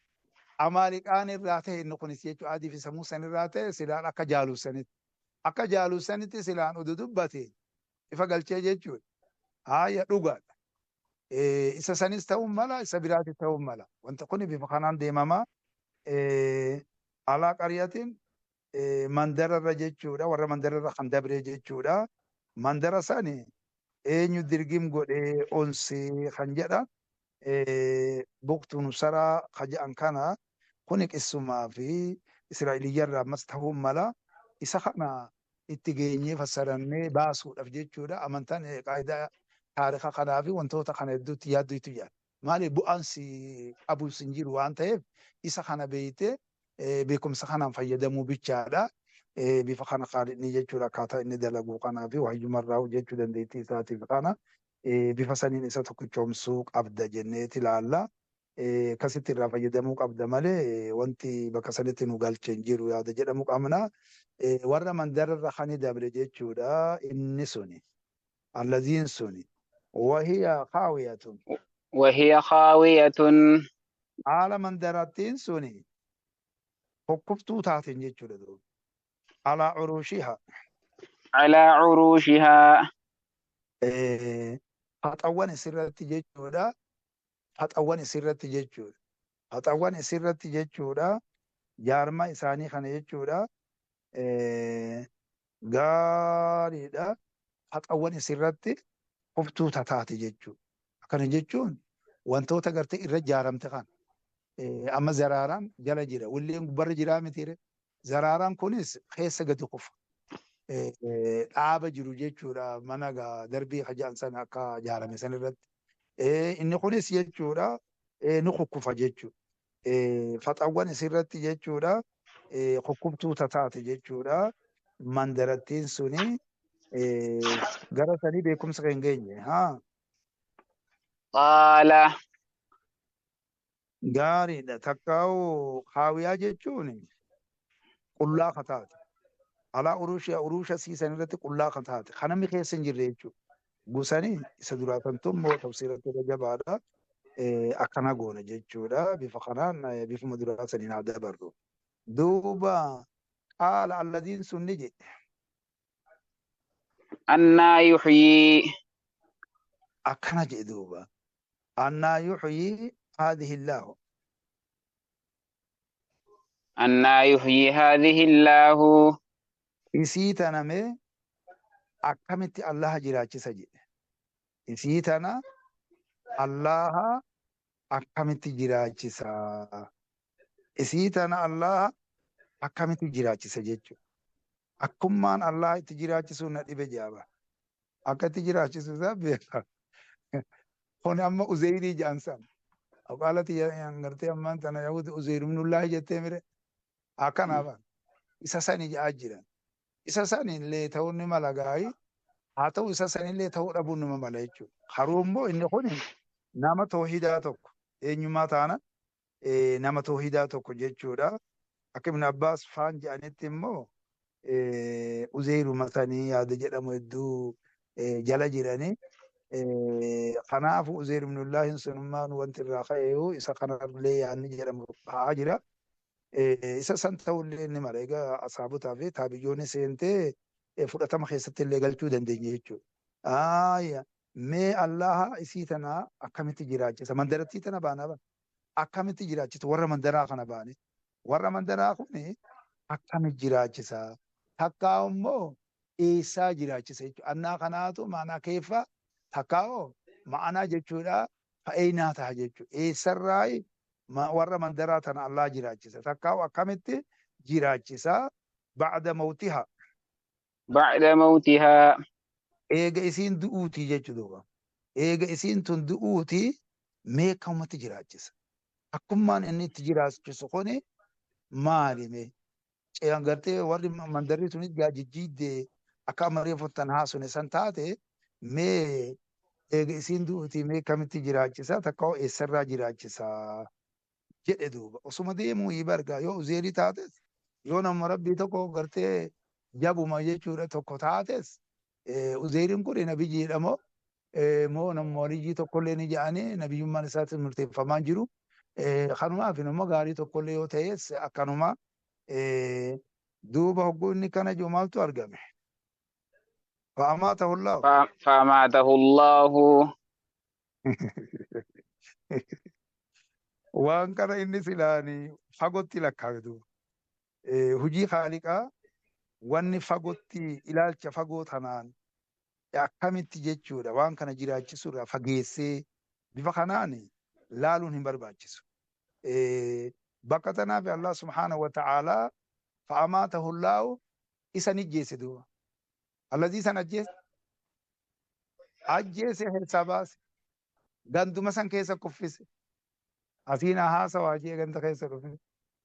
Speaker 1: Amaaliqaan irraa ta'e inni kunis jechuudha adii fi sammuu san irraa ta'e silaan akka jaalusanitti. Akka jaalusanitti silaan udu dubbate ifa galchee jechuudha. Haaya dhugaadha. Isa sanis ta'uu mala isa biraati ta'uu mala wanta kuni bifa kanaan deemama alaa qaryatiin mandararra jechuudha warra mandararra kan dabre jechuudha mandara sani eenyu dirgim godhee onsi kan jedhan buktuun saraa kan jedhan kana kuni qissumaa fi Israa'iliyyarraa ammas ta'uu mala isa kana itti geenyee fassarannee baasuudhaaf jechuudha amantaan qaayidaa taariika kanaa fi wantoota kana hedduutti yaadduutu jira. Maali bu'aansi qabu sin jiru waan ta'eef isa kana beeyte beekumsa kanaan fayyadamuu bichaadha. bifa kana khaalidni jechuudha akkaataa inni dalagu kanaa fi wayyumarraa hojjechuu dandeettii isaatiif kana bifa saniin isa tokkichoomsuu qabda jenneeti ilaalla. Akkasitti irraa fayyadamuu qabda malee wanti bakka sanitti nu galche hin jiru yaada jedhamu qabna. Warra mandararra kan dabre jechuudha inni suni allaziin suni wahiya kaawiyatun
Speaker 2: وهي خاوية
Speaker 1: haala mandarattiin suni hokkuftuu taateen jechuudha duuba. Alaa curuushiha
Speaker 2: على عروشها
Speaker 1: haxawwan isirratti jechuudha. Haxawwan isirratti jechuudha. Haxawwan isirratti jechuudha. Jaarma isaanii kana jechuudha. Gaariidha. Haxawwan isirratti hoftuu tataate jechuudha. Akkana jechuun wantoota gartee irra jaaramte kana. Amma zaraaraan jala jira. Ulleen gubbarra jiraa mitiire. Zaraaraan kunis keessa gadi kufa. Dhaaba jiru jechuudha. Mana darbii hajaan sana akka jaarame san irratti. Inni kunis jechuudha ni kukkufa jechuudha. Faxawwan isirratti jechuudha kukkubtuu tataate jechuudha. Mandarattiin suni gara sanii beekumsa kan geenye.
Speaker 2: قال
Speaker 1: Gaariidha. Takkaa'u haawiyaa jechuun qullaa kataate. Alaa uruusha siisan irratti qullaa kataate. Kanamni keessa hin jirre jechuudha. Gusanii isa duraatantu immoo tafsiirratti irra jabaadha. Akkana goona jechuudha. Bifa kanaan bifuma duraa saniin haa dabarru. Duuba qaala alladiin sun ni jedhe.
Speaker 2: أنا يحيي
Speaker 1: Akkana jedhe duuba. Annaa yuxyii haadhihi illaahu.
Speaker 2: أنا يحيي هذه الله
Speaker 1: Isii tana mee akkamitti Allaha jiraachisa jedhe. Isii tana Allaha akkamitti jiraachisa. Isii tana Allaha akkamitti jiraachisa jechuudha. Akkummaan Allaha itti jiraachisuu na dhibe jaaba. Akka itti jiraachisu isaa beeka. Kun amma Uzeyrii jaansan. Qaalati gartee ammaan tana Yahudi Uzeyrii ibnullaahi jettee mire. Akkanaafan isa sani ja'aa jiran. Isa sanillee ta'uu ni mala gaa'ii. Haa ta'u isa sanillee ta'uu dhabuun nima mala jechuudha. Haruu immoo inni kun nama toohidaa tokko eenyummaa taana nama toohidaa tokko jechuudha. Akka Ibn Abbaas faan jedhanitti immoo Uzeyiruma sanii yaada jedhamu hedduu jala jiranii. Kanaafuu Uzeyir ibnullaahin sunummaan wanti irraa ka'eeyu isa kanallee yaadni jedhamu haa jira. Isa san ta'ullee ni mala. Egaa asaabotaa fi taabiyyoonni seentee fudhatama keessatti illee galchuu dandeenya jechuudha. Mee Allaha isii tana akkamitti jiraachisa? Mandarattii tana baanaa bana. Akkamitti jiraachisa? Warra mandaraa kana baane. Warra mandaraa kun akkamitti jiraachisa? Takkaa immoo eessaa jiraachisa jechuudha. Annaa kanaatu maanaa keeffaa takkaa'oo ma'anaa jechuudha. Fa'eenaa ta'a jechuudha. Eessarraa warra mandaraa tana Allah jiraachisa. Takkaa'oo akkamitti jiraachisa? Ba'da mawtihaa.
Speaker 2: بعد موتها
Speaker 1: Eega isiin du'uutii jechuudha. Eega isiin tun du'uutii mee kamatti jiraachisa? Akkummaan inni itti jiraachisu kuni maali mee? Gartee warri mandarrii sunis jijjiiddee akka amaree fottan haasune san taate mee eega isiin du'uutii mee kamitti jiraachisa? Takkaa'oo eessarraa jiraachisa jedhe duuba. Osuma deemuu bargaa yoo Uzeerii taates yoo nama rabbii tokko gartee jabuma jechuudha tokko taates Uzeeriin kun nabiyyiidha moo nama waliyyii tokkollee ni jedhanii nabiyyummaan isaatti murteeffamaa jiru. Kanumaaf nama gaarii tokkollee yoo ta'es akkanuma duuba hogguu inni kana jiru maaltu argame? فأماته الله
Speaker 2: فأماته الله
Speaker 1: waan kana inni silaanii fagootti lakkaa'etu hujii Haaliqaa wanni fagootti ilaalcha fagoo tanaan akkamitti jechuudha waan kana jiraachisuudha fageessee bifa kanaan laaluun hin barbaachisu. Bakka tanaaf Allah subhaanahu wa ta'aalaa fa'amaatahu Allaahu isa ni ajjeese duuba. Allazii san ajjeese keessaa baase ganduma san keessa kuffise. Asiin haasawaa jee ganda keessa dhufe.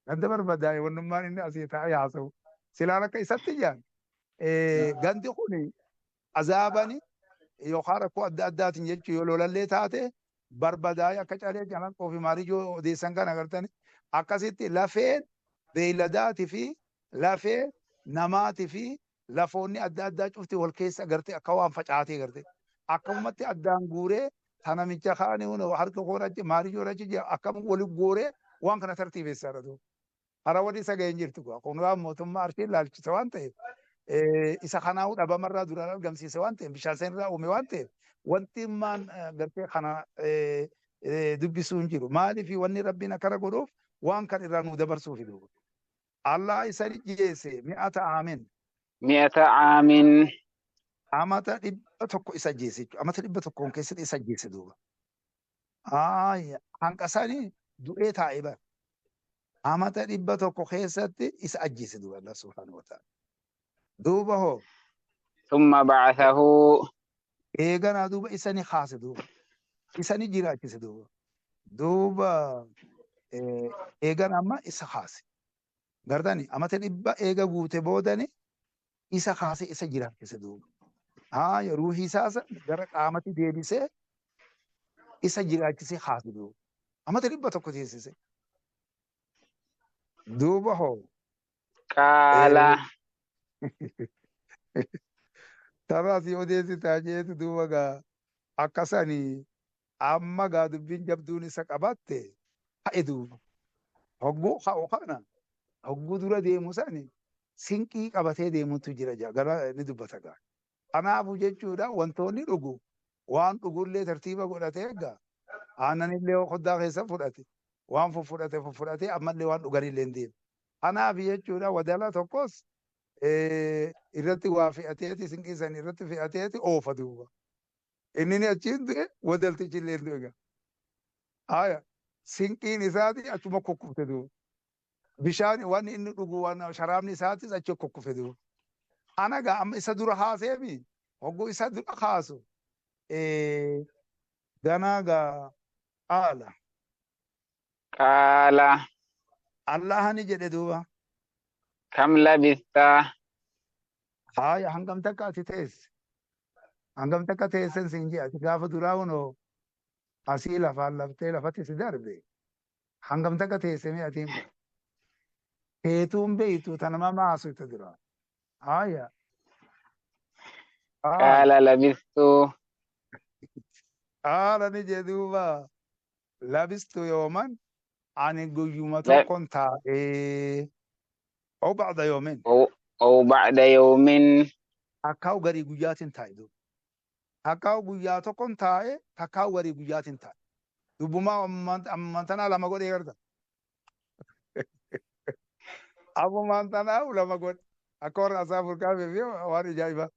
Speaker 1: Ganda barbadaa'e wannummaan inni asii taa'ee haasawu. Silaan akka isatti jaan gandi kuni azaabani yookaan rakkoo adda addaatiin jechuun yoo lolallee taate barbadaa'ee akka calee jalan ofii maarii yoo odeessan kan agartan akkasitti lafeen beeyladaatii fi lafee namaatii fi lafoonni adda addaa cufti wal keessa agartee akka waan facaatee agartee akkamumatti addaan guuree tanamicha kaanii harka koorachi maarii joorachi akkam waliin guuree waan kana tartiibessaa dha. Hara wadi isa ga'een jirtu kun waan mootummaa arshiin laalchisa waan ta'eef isa kanaa'uu dhabamarraa duraan argamsiise waan ta'eef bishaan seenirraa uume waan ta'eef wanti immaan gartee kana dubbisuu hin jiru. Maaliif wanni rabbiin akkana godhuuf waan kan irraa nu dabarsuuf fidu. Allah isa dhiyeesse mi'ata aamin.
Speaker 2: Mi'ata aamin.
Speaker 1: Amata 100 isa ajjeese jechuudha. Amata 100 keessatti isa ajjeese duuba. Hanqasanii du'ee taa'ee bara. Amata 100 keessatti isa ajjeese duuba Allah subhanahu wa ta'ala. Duuba hoo.
Speaker 2: Thumma ba'athahu.
Speaker 1: Eeganaa duuba isani kaase duuba. Isani jiraachise duuba. Duuba eegan amma isa kaase. Gardani amata 100 eega guute boodani isa kaase isa jiraachise duuba. Ruuhii isaasa gara qaamatti deebisee isa jiraachisee kaase duuba. Amata 100 teessise. Duuba hoo.
Speaker 2: Qaala.
Speaker 1: Taraas yoo deessitaa jeetu duuba gaa akkasanii amma gaa dubbiin jabduun isa qabatte ha'e duuba. Hogguu ha'u kana hogguu dura deemu sani sinqii qabatee deemutu jira gara ni dubbata gaa. Kanaafuu jechuudha wantoonni dhugu waan dhugullee tartiiba godhatee egaa aannanillee hoddaa keessa fudhate waan fudhatee ammallee waan dhuganillee hin deemu. Kanaaf jechuudha wadala tokkos irratti waa fe'ateeti sinqii san irratti fe'ateeti oofa duuba. Inni achiin du'e wadaltichi illee du'e gaa. Haya sinqiin isaati achuma kukkufte duuba. Bishaan waan inni dhugu waan sharaabni isaatis achi kukkufe duuba. Ana gaa amma isa dura haaseemi hogguu isa dura haasu ganaa gaa qaala.
Speaker 2: Qaala.
Speaker 1: Allahani jedhe duuba.
Speaker 2: Kam labista.
Speaker 1: Haya hangam takka ati teesse. Hangam takka teessen siin jee ati gaafa duraa hunoo asii lafaan laftee lafatti si darbe. Hangam takka teessemee atiin teetuun beeytu tanama maasu itti duraa. Haya.
Speaker 2: Qaala labistu.
Speaker 1: Qaala ni jee duuba. Labistu yooman ani guyyuma tokkon taa'ee. أو بعد يومين
Speaker 2: أو بعد يوم
Speaker 1: أكاو غري غياتين تاي دو أكاو غياتو كون تاي تكاو غري غياتين تاي دوبما مانتنا لما غود يردا أبو مانتنا لما غود أكور أصحاب الكهف في واري جايبا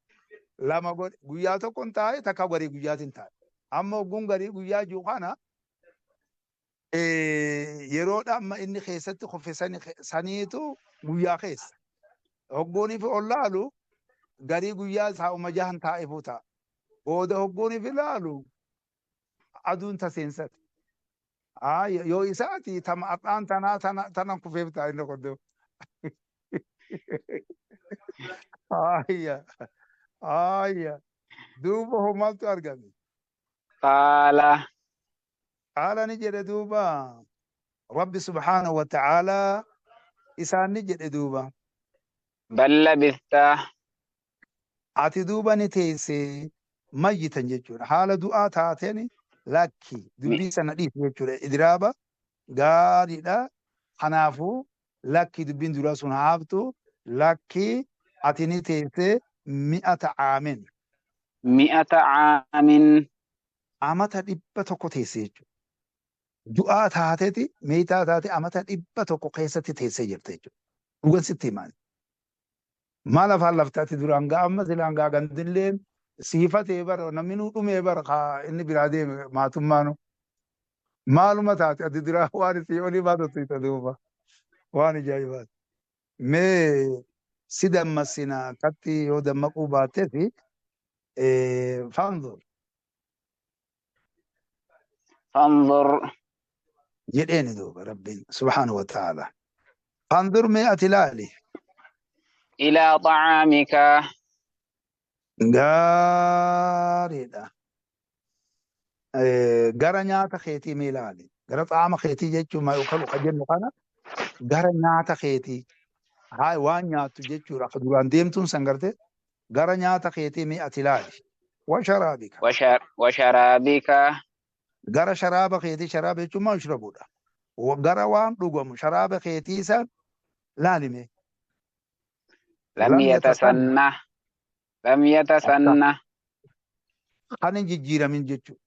Speaker 1: لما غود غياتو كون تاي تكاو غري غياتين تاي أما غون غري غيا جوخانا yeroo amma inni keessatti kuffisanii saniitu guyyaa keessa hoggooniif ollaalu garii guyyaa saa'uma jahan taa'e fuuta booda hoggooniif ilaalu aduun taseensati yoo isaati tama adhaan tanan kufeef ta'a inni qoddoo duuba homaltu argame
Speaker 2: qaala.
Speaker 1: قال نجد دوبا رب سبحانه وتعالى إسان نجد دوبا
Speaker 2: بل لبثت
Speaker 1: أتي دوبا نتيسي ميتا جيجون حال دعاء تاتيني لكي دوبي سنديس جيجون إدرابا غاري لا خنافو لكي دوبين دراسون عابتو لكي أتي نتيسي 100 عام
Speaker 2: 100 عام
Speaker 1: أمتا دبا توكو تيسي du'aa taateeti meetaa taate amata 100 keessatti teessee jirte jechuudha. Dhugan sitti himan. Maal afaan laftaatti duraan gaa amma silaan gaa gandilleen siifatee bara namni nu dhumee bara inni biraa deeme maatummaanu. Maaluma taate ati duraa waan isii olii baatutti isa duuba. Waan ajaa'ibaati. Mee si dammasina katti yoo dammaquu baatteeti fanzur.
Speaker 2: فانظر
Speaker 1: jedheeni duuba rabbiin subhaanahu wa ta'ala. Fanzur mee ati ilaali.
Speaker 2: إلى طعامك.
Speaker 1: gaariidha. Gara nyaata keetii mee ilaali. Gara qaama keetii jechuun maa yookaan kan jennu kana gara nyaata keetii. Haa waan nyaattu jechuudha. Akka duraan deemtuun san gartee gara nyaata keetii mee ati ilaali. Washaraabika.
Speaker 2: وشرابك.
Speaker 1: Gara sharaaba keetii sharaaba jechuun maal shirabuudha. Gara waan dhugamu sharaaba keetii san laalime.
Speaker 2: لم
Speaker 1: Lam yatasanna.
Speaker 2: يتسنه. لم
Speaker 1: Akka
Speaker 2: يتسنه.
Speaker 1: kan hin jijjiiramin jechuudha.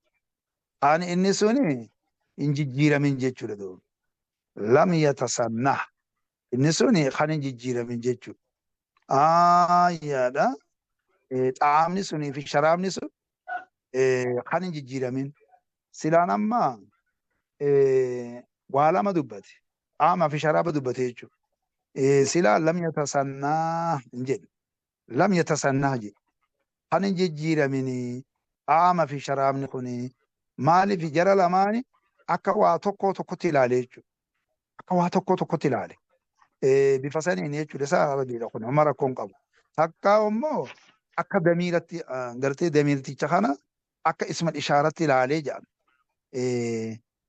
Speaker 1: Kan inni suni hin jijjiiramin jechuudha duuba. Lam yatasanna. Inni suni kan hin jijjiiramin jechuudha. Ayyaadha. Xaa'amni sunii fi sharaabni sun kan hin jijjiiramin. Silaan amma waa lama dubbate. Xaa'amaa fi sharaaba dubbate jechuudha. Silaan lam yatasannaa hin jedhu. Lam yatasannaa jedhu. Kan hin jijjiiramini. Xaa'amaa fi sharaabni kuni maaliif jara lamaani akka waa tokko tokkotti ilaale jechuudha. Akka waa tokko tokkotti ilaale. Bifa saniin jechuudha. Isaa arabiidha kun amma rakkoon qabu. Takkaa immoo akka damiiratti gartee damiirticha kana akka isma ishaaratti ilaalee jedhan.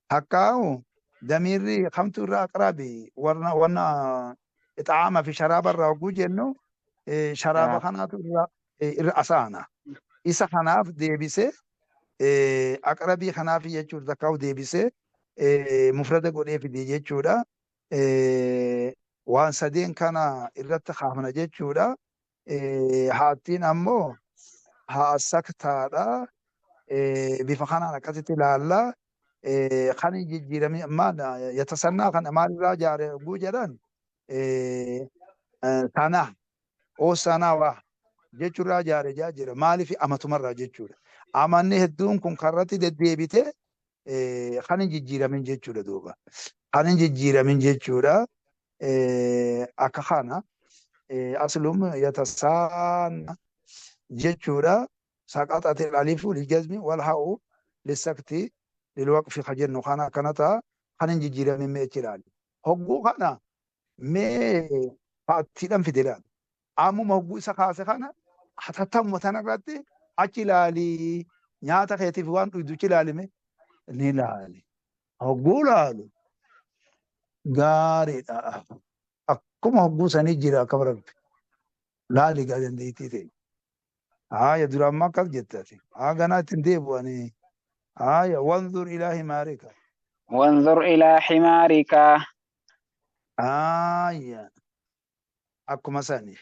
Speaker 1: Takkaa damiirri kamtu irraa aqrabi wanna xaa'amaa fi sharaaba irraa hogguu jennu sharaaba kanaatu irra asaana. Isa kanaaf deebisee aqrabii kanaaf jechuudha. Takkaa deebisee mufrada godhee fide jechuudha. Waan sadeen kana irratti kaafna jechuudha. Haattiin ammoo haa saktaadha. Bifa kanaan akkasitti ilaalla. Kan hin jijjiiramin maal yatasannaa kana maalirraa ijaare hogguu jedhan sanaa sanaa waa jechuurraa ijaare jira. Maaliif amatumarraa jechuudha. Amanni hedduun kun karratti deddeebite kan hin jijjiiramin jechuudha duuba. Kan hin jijjiiramin jechuudha. Akka kana aslum yatasaanna jechuudha. Saqaxati alifu liljazmi wal ha'u lissakti lilwaqfi kajennu kana kanata kan hin jijjiiramin mee jiraali. Hogguu kana mee faattiidhaan fidelaan. Ammuma hogguu isa kaase kana hatattamu tanarratti achi ilaali. Nyaata keetiif waan dhuyduchi ilaalime ni ilaali. Hogguu ilaalu gaariidha. Akkuma hogguu sanii jira akka barabbi. Laali gaa dandeettii ta'e. Haaya duraan ma akkas jettati. Haa ganaa ittiin deebi'anii. Haaya wanzur ilaa himaarika.
Speaker 2: وانظر إلى حمارك.
Speaker 1: Haaya akkuma sanii.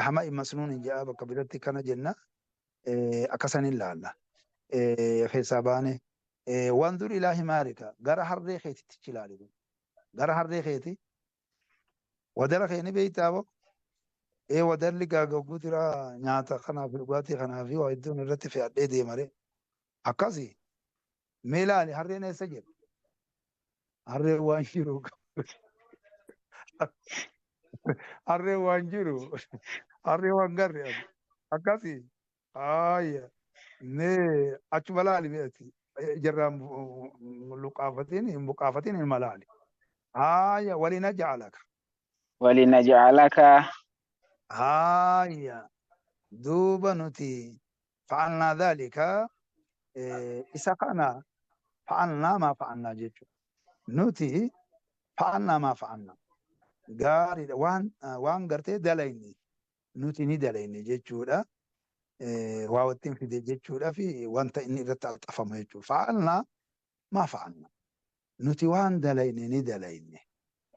Speaker 1: Hama masnuun hin ja'a bakka biratti kana jenna. Akkasaniin laalla. Keessaa baane. Wanzur ilaa himaarika. Gara harree keetitti ilaali. Gara harree keeti. Wadara keeni beektaa boo. Wadarli gaagagguu jira nyaata kanaaf dhugaatii kanaaf waa hedduun irratti fe'adhee deemare. Akkasii mee ilaali harreen eessa jiru? Harreen waan jiru. Harreen waan jiru. Harreen waan garre akkasii. Haaya mee achuma laali meeti jarraan luqaafatiin hin buqaafatiin hin malaali. Haaya walina jaalaka.
Speaker 2: ولنجعلك.
Speaker 1: هاي دوبا نتي فعلنا ذلك إسقنا فعلنا ما فعلنا جيتشو نتي فعلنا ما فعلنا قاري وان قرتي دليني نتي ني دليني جيتشو لا واوتين في دي جيتشو لا في وانت إني رتعت أفهم جيتشو فعلنا ما فعلنا نتي وان دليني ني دليني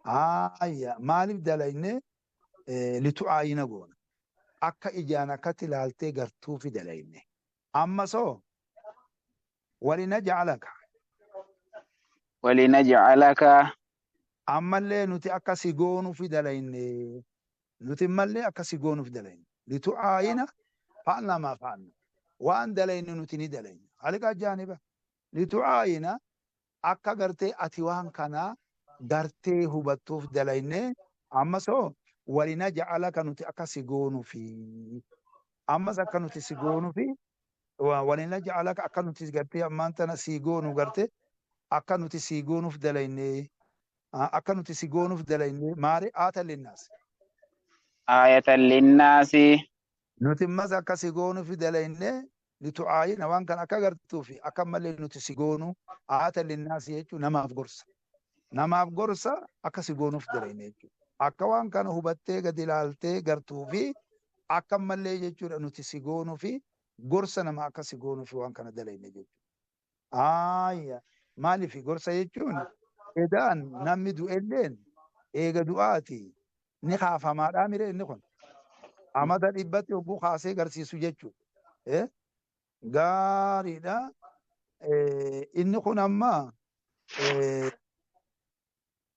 Speaker 1: هاي مالي دليني لتعاين قونا أكا إجانا كتلالتي قرتو في دليني أما سو ولنجعلك
Speaker 2: ولنجعلك.
Speaker 1: أما اللي نتي أكا سيقونو في دليني نتي مالي أكا سيقونو في دليني لتعاين فعلنا ما فعلنا وأن دليني نتي ندليني عليك الجانبة لتعاين أكا قرتي أتوان كان قرتي هبتو في دليني أما سو ولنجعلك نتي أكا سيقونو في أما سكا نتي سيقونو في ولنجعلك أكا نتي قرتي أما أنت سيقونو قرتي أكا نتي سيقونو في دليني أكا نتي سيقونو في دليني ماري آتا للناس
Speaker 2: آية للناس
Speaker 1: nuti ammas akka si goonu fi dalaynee litucaayina waan kan akka gartuu fi akka malee nuti si goonu aayatan linnaasi jechuun namaaf gorsa akka si goonuuf dalaynee jechuudha. Akka waan kana hubattee gadi ilaaltee gartuu fi akka malee jechuudha nuti si goonuu fi gorsa nama akka si goonuu fi waan kana dalaynee jechuudha. Aayya maaliif gorsa jechuun edaan namni du'elleen eega du'aati ni kaafamaadhaa mire inni kun amata dhibbatti hogguu kaasee garsiisu jechuudha. Gaariidha. Inni kun amma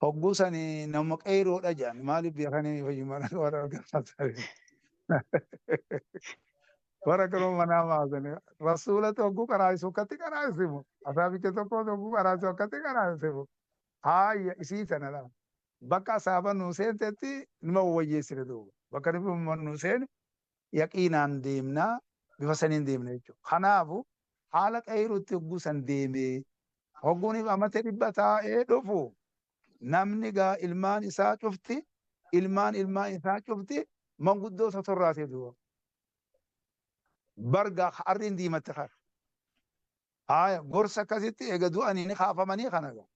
Speaker 1: hogguu sani nama qeeroodha jedhan maaliif beekanii fayyumana warra argamatan warra kanuma manaa maasani rasuulatu hogguu qaraa'isu akkatti qaraa'isimu asaabicha tokkotu hogguu qaraa'isu akkatti qaraa'isimu haayya isii sanadha bakka asaaba nuu seentetti nima wayyeessine duuba bakka nima nuu seene yaqiinaan deemnaa bifa saniin deemna jechuudha. Kanaafu haala qeeruutti hogguu san deemee hogguuniif amata dhibba taa'ee dhufu namni gaa ilmaan isaa cufti ilmaan isaa cufti manguddoo sotorraatee duuba. Barga harriin diimatte kar. Haaya gorsa akkasitti eega du'anii ni kaafamanii kana gaa.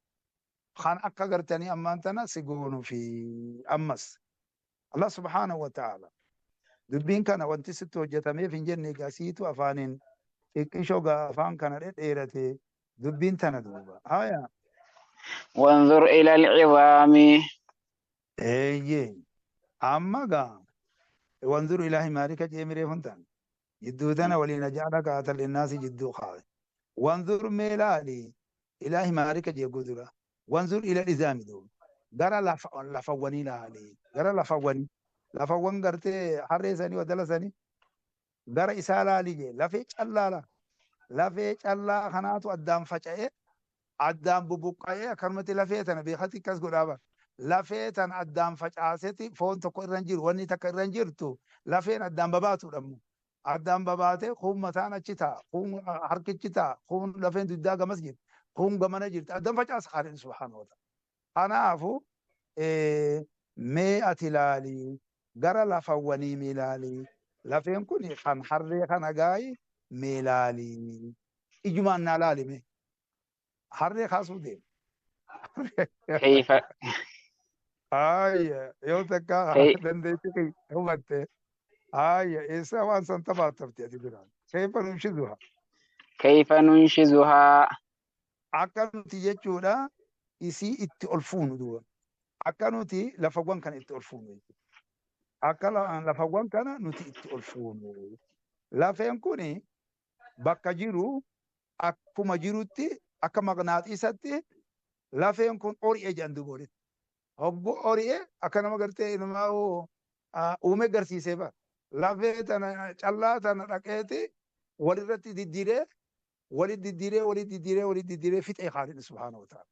Speaker 1: Kan akka gartanii ammaan tana si goonuu fi ammas. Allah subhaanahu wa ta'ala. Dubbiin kana wanti sitti hojjetameef hin jenne egaa siitu afaaniin xiqqishoo gaa afaan kana dheerate dubbiin tana duuba. Haaya.
Speaker 2: وانظر إلى العظام
Speaker 1: أما قام وانظر إلى حمارك جيمري فنتان جدودنا ولنجعلك آتا للناس جدو خاوي وانظر ميلالي إلى حمارك جيقودرا وانظر إلى الإزام دو غرا لفواني لالي غرا لفوان غرتي حريساني ودلساني غرا إسالالي جي لفيج الله خناتو أدام فجأة addaan bubuqqa'ee akkanumatti lafee tana beekati akkas godhaaba. Lafee tana addaan facaaseeti foon tokko irra hin jiru wanni takka irra hin jirtu lafeen addaan babaatuudhamu. Addaan babaatee kuun mataan achi ta'a, kuun harkichi ta'a, kuun lafeen duddaa gamas jirti, kuun gamana jirti. Addaan facaasa haadhiin subhaanahu wa ta'ala. Kanaafu mee ati ilaalii gara lafawwanii mee ilaalii. Lafeen kun kan harree kana gaayi mee ilaalii. Ijumaan naa ilaalime. harree kaasuu deema.
Speaker 2: كيف
Speaker 1: Yoo takka dandeettii hubatte eessa waan san taphaatafte ati biraan. Kayfa nunshizuha.
Speaker 2: كيف ننشزها
Speaker 1: Akka nuti jechuudha isii itti ol fuunu duuba. Akka nuti lafawwan kana itti ol fuunu jechuudha. Akka lafawwan kana nuti itti ol fuunu. Lafeen kuni bakka jiru akkuma jirutti akka maqnaaxiisatti lafeen kun ori'ee jedhan duuba walitti. Hogguu ori'ee akka nama gartee ilmaa uume garsiisee bara. Lafee tana callaa tana dhaqeeti walirratti diddiiree fixee Khaalid subhaanahu wa ta'ala.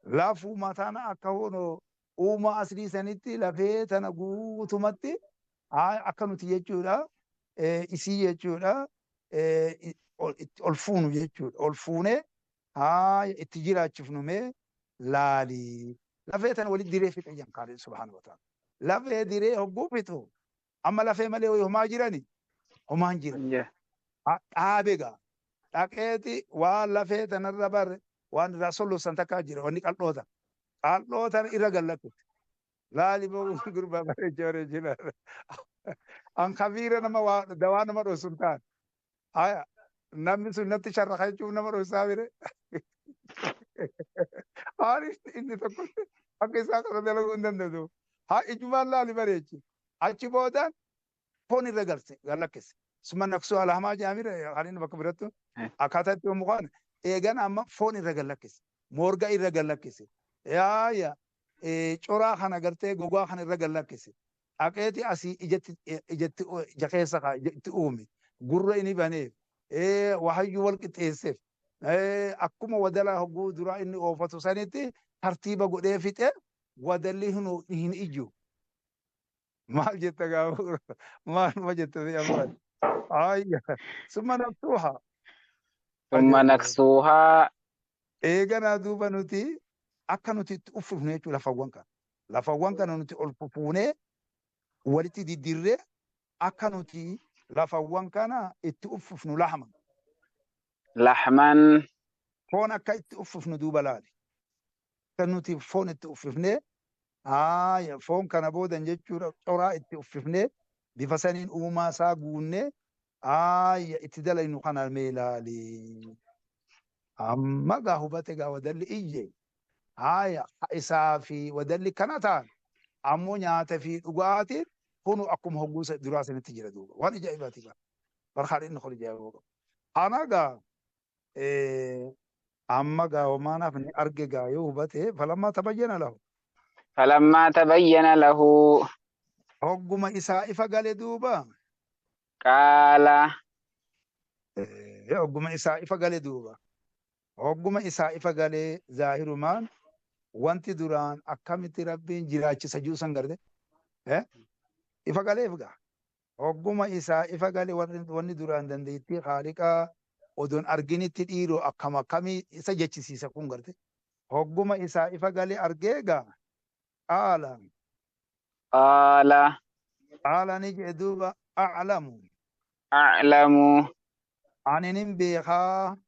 Speaker 1: Lafuu mataan akka hono uumaa asrii sanitti lafee tana guutumatti akka nuti jechuudha isii jechuudha ol fuunu jechuudha. Ol fuunee itti jiraachifnu mee laalii. Lafee tana walitti diree fixe jedhan Khaalid subhaanahu wa ta'ala. Lafee diree hogguu fixu amma lafee malee homaa jirani homaan jiran. Dhaabegaa dhaqeeti waan lafee tanarra barre waan irraa sollosan takkaa jira wanni qal'oota. Qal'oota irra gallakkute. Laali boo gurbaa bareecha bareechina. An kabiira nama dawaa nama dhosun ta'an. Haya namni sun natti sharraqa jechuun nama dhosaa bire. Haali inni tokko akka isaa kana dalaguu hin danda'u. Haa ijumaan laali bareechi. Achi boodaan foon irra gallakkise. Suma naqsuu alaamaa jaamire haliin bakka birattu akkaataa itti mukaan eegan amma foon irra gallakkise. Morga irra gallakkise. Yaaya coraa kana gartee gogaa kana irra gallakkise. Dhaqeeti asii ijatti ija keessa itti uume. Gurra inni baneef. Wahayyuu wal qixxeesseef. Akkuma wadala hogguu duraa inni oofatu sanitti tartiiba godhee fixe wadalli hin ijju. Maal jetta gaafa maaluma jetta amma. ثم نكسوها eegana duuba nuti akka nuti itti uffifnu jechuudha lafawwan kana nuti ol fufuunee walitti diddirree akka nuti lafawwan kana itti uffifnu lahman.
Speaker 2: لحما
Speaker 1: Foon akka itti uffifnu duuba laali. Kan nuti foon itti uffifnee foon kana boodan jechuudha coraa itti uffifnee bifa saniin uumaa isaa guunnee itti dalaynu kana mee laali. Amma gaa hubate gaa wadalli iyye isaa fi wadalli kana ta'an ammoo nyaata fi dhugaatiin kunu akkuma hogguusa duraa sanitti jira duuba. Waan ajaa'ibaati gaa. Barhaan inni kun ajaa'ibaa qaba. Ana gaa amma gaa homaanaaf ni arge gaa yoo hubate falammaa tabayyana lahu.
Speaker 2: فلما تبين له
Speaker 1: Hogguma isaa ifa gale duuba.
Speaker 2: قال
Speaker 1: Hogguma isaa ifa gale duuba. Hogguma isaa ifa galee zaahirumaan wanti duraan akkamitti rabbiin jiraachisa juusan garde. Ifa galee gaa. Hogguma isaa ifa galee wanni duraan dandeettii haaliqaa odoon arginitti dhiiroo akkam akkamii isa jechisiisa kun garte. Hogguma isaa ifa galee argee gaa. قال نجي دوبا أعلم أن نبيها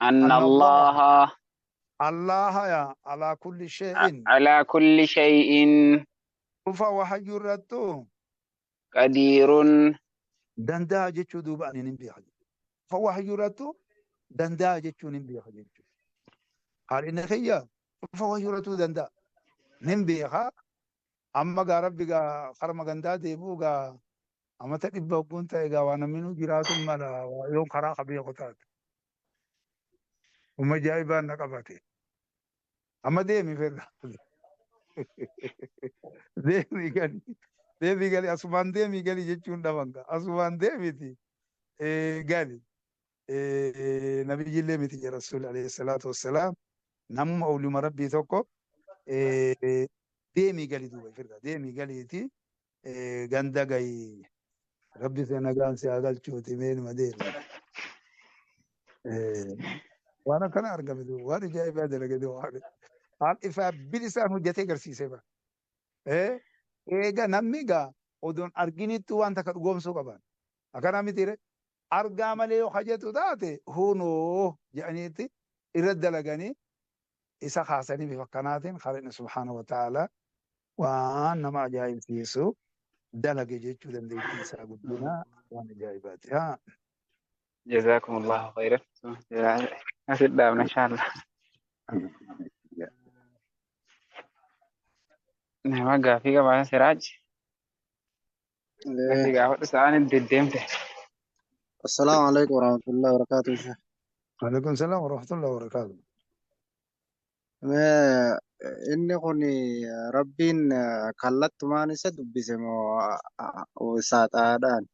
Speaker 2: أن الله
Speaker 1: الله يا على كل شيء
Speaker 2: على كل شيء
Speaker 1: فوحجرته
Speaker 2: قدير
Speaker 1: دندا جتشو دوبا أن نبيها فوحجرته دندا جتشو نبيها جتشو قال إن خيا فوحجرته دندا نبيها أما قال ربي قال خرم قندا ديبو قال أما تقبل كنت إذا وأنا منو جرات ملا يوم خراق بيه قطعت وما جايبان نقبتي أما ديمي في ديمي قال أسوان ديمي قال يجون دمانك أسوان ديمي تي قال نبي جل متي رسول عليه الصلاة والسلام نم أولي مربي توكو ديمي قال دوبي فردا ديمي قال يتي غندا جاي ربي سنغان سياغال چوتي مين مدين وانا كان ارغم دو وانا جاي بعد لغدو وانا ان افا بلسان حجته غرسيسه با ايغا نميغا ودون ارغينيتو وانت كغومسو قبان اكنا ميتيره ارغا ماليو حاجتو داتي هونو يعني يرد لغني إسا خاصني بفكناتين خالقنا سبحانه وتعالى وأنا ما جاي فيسو دلق جيتشو دنديتي إسا قدنا وأنا جايباتي
Speaker 2: جزاكم الله خيرا أسد دامنا إن شاء الله نعم قافي قبعنا سراج قافي قافة سعان الدديمته
Speaker 3: السلام عليكم ورحمة الله وبركاته شيخ.
Speaker 1: وعليكم السلام ورحمة الله وبركاته.
Speaker 3: ما إني قني ربين كلت ما نسد بسمو وسات آدان.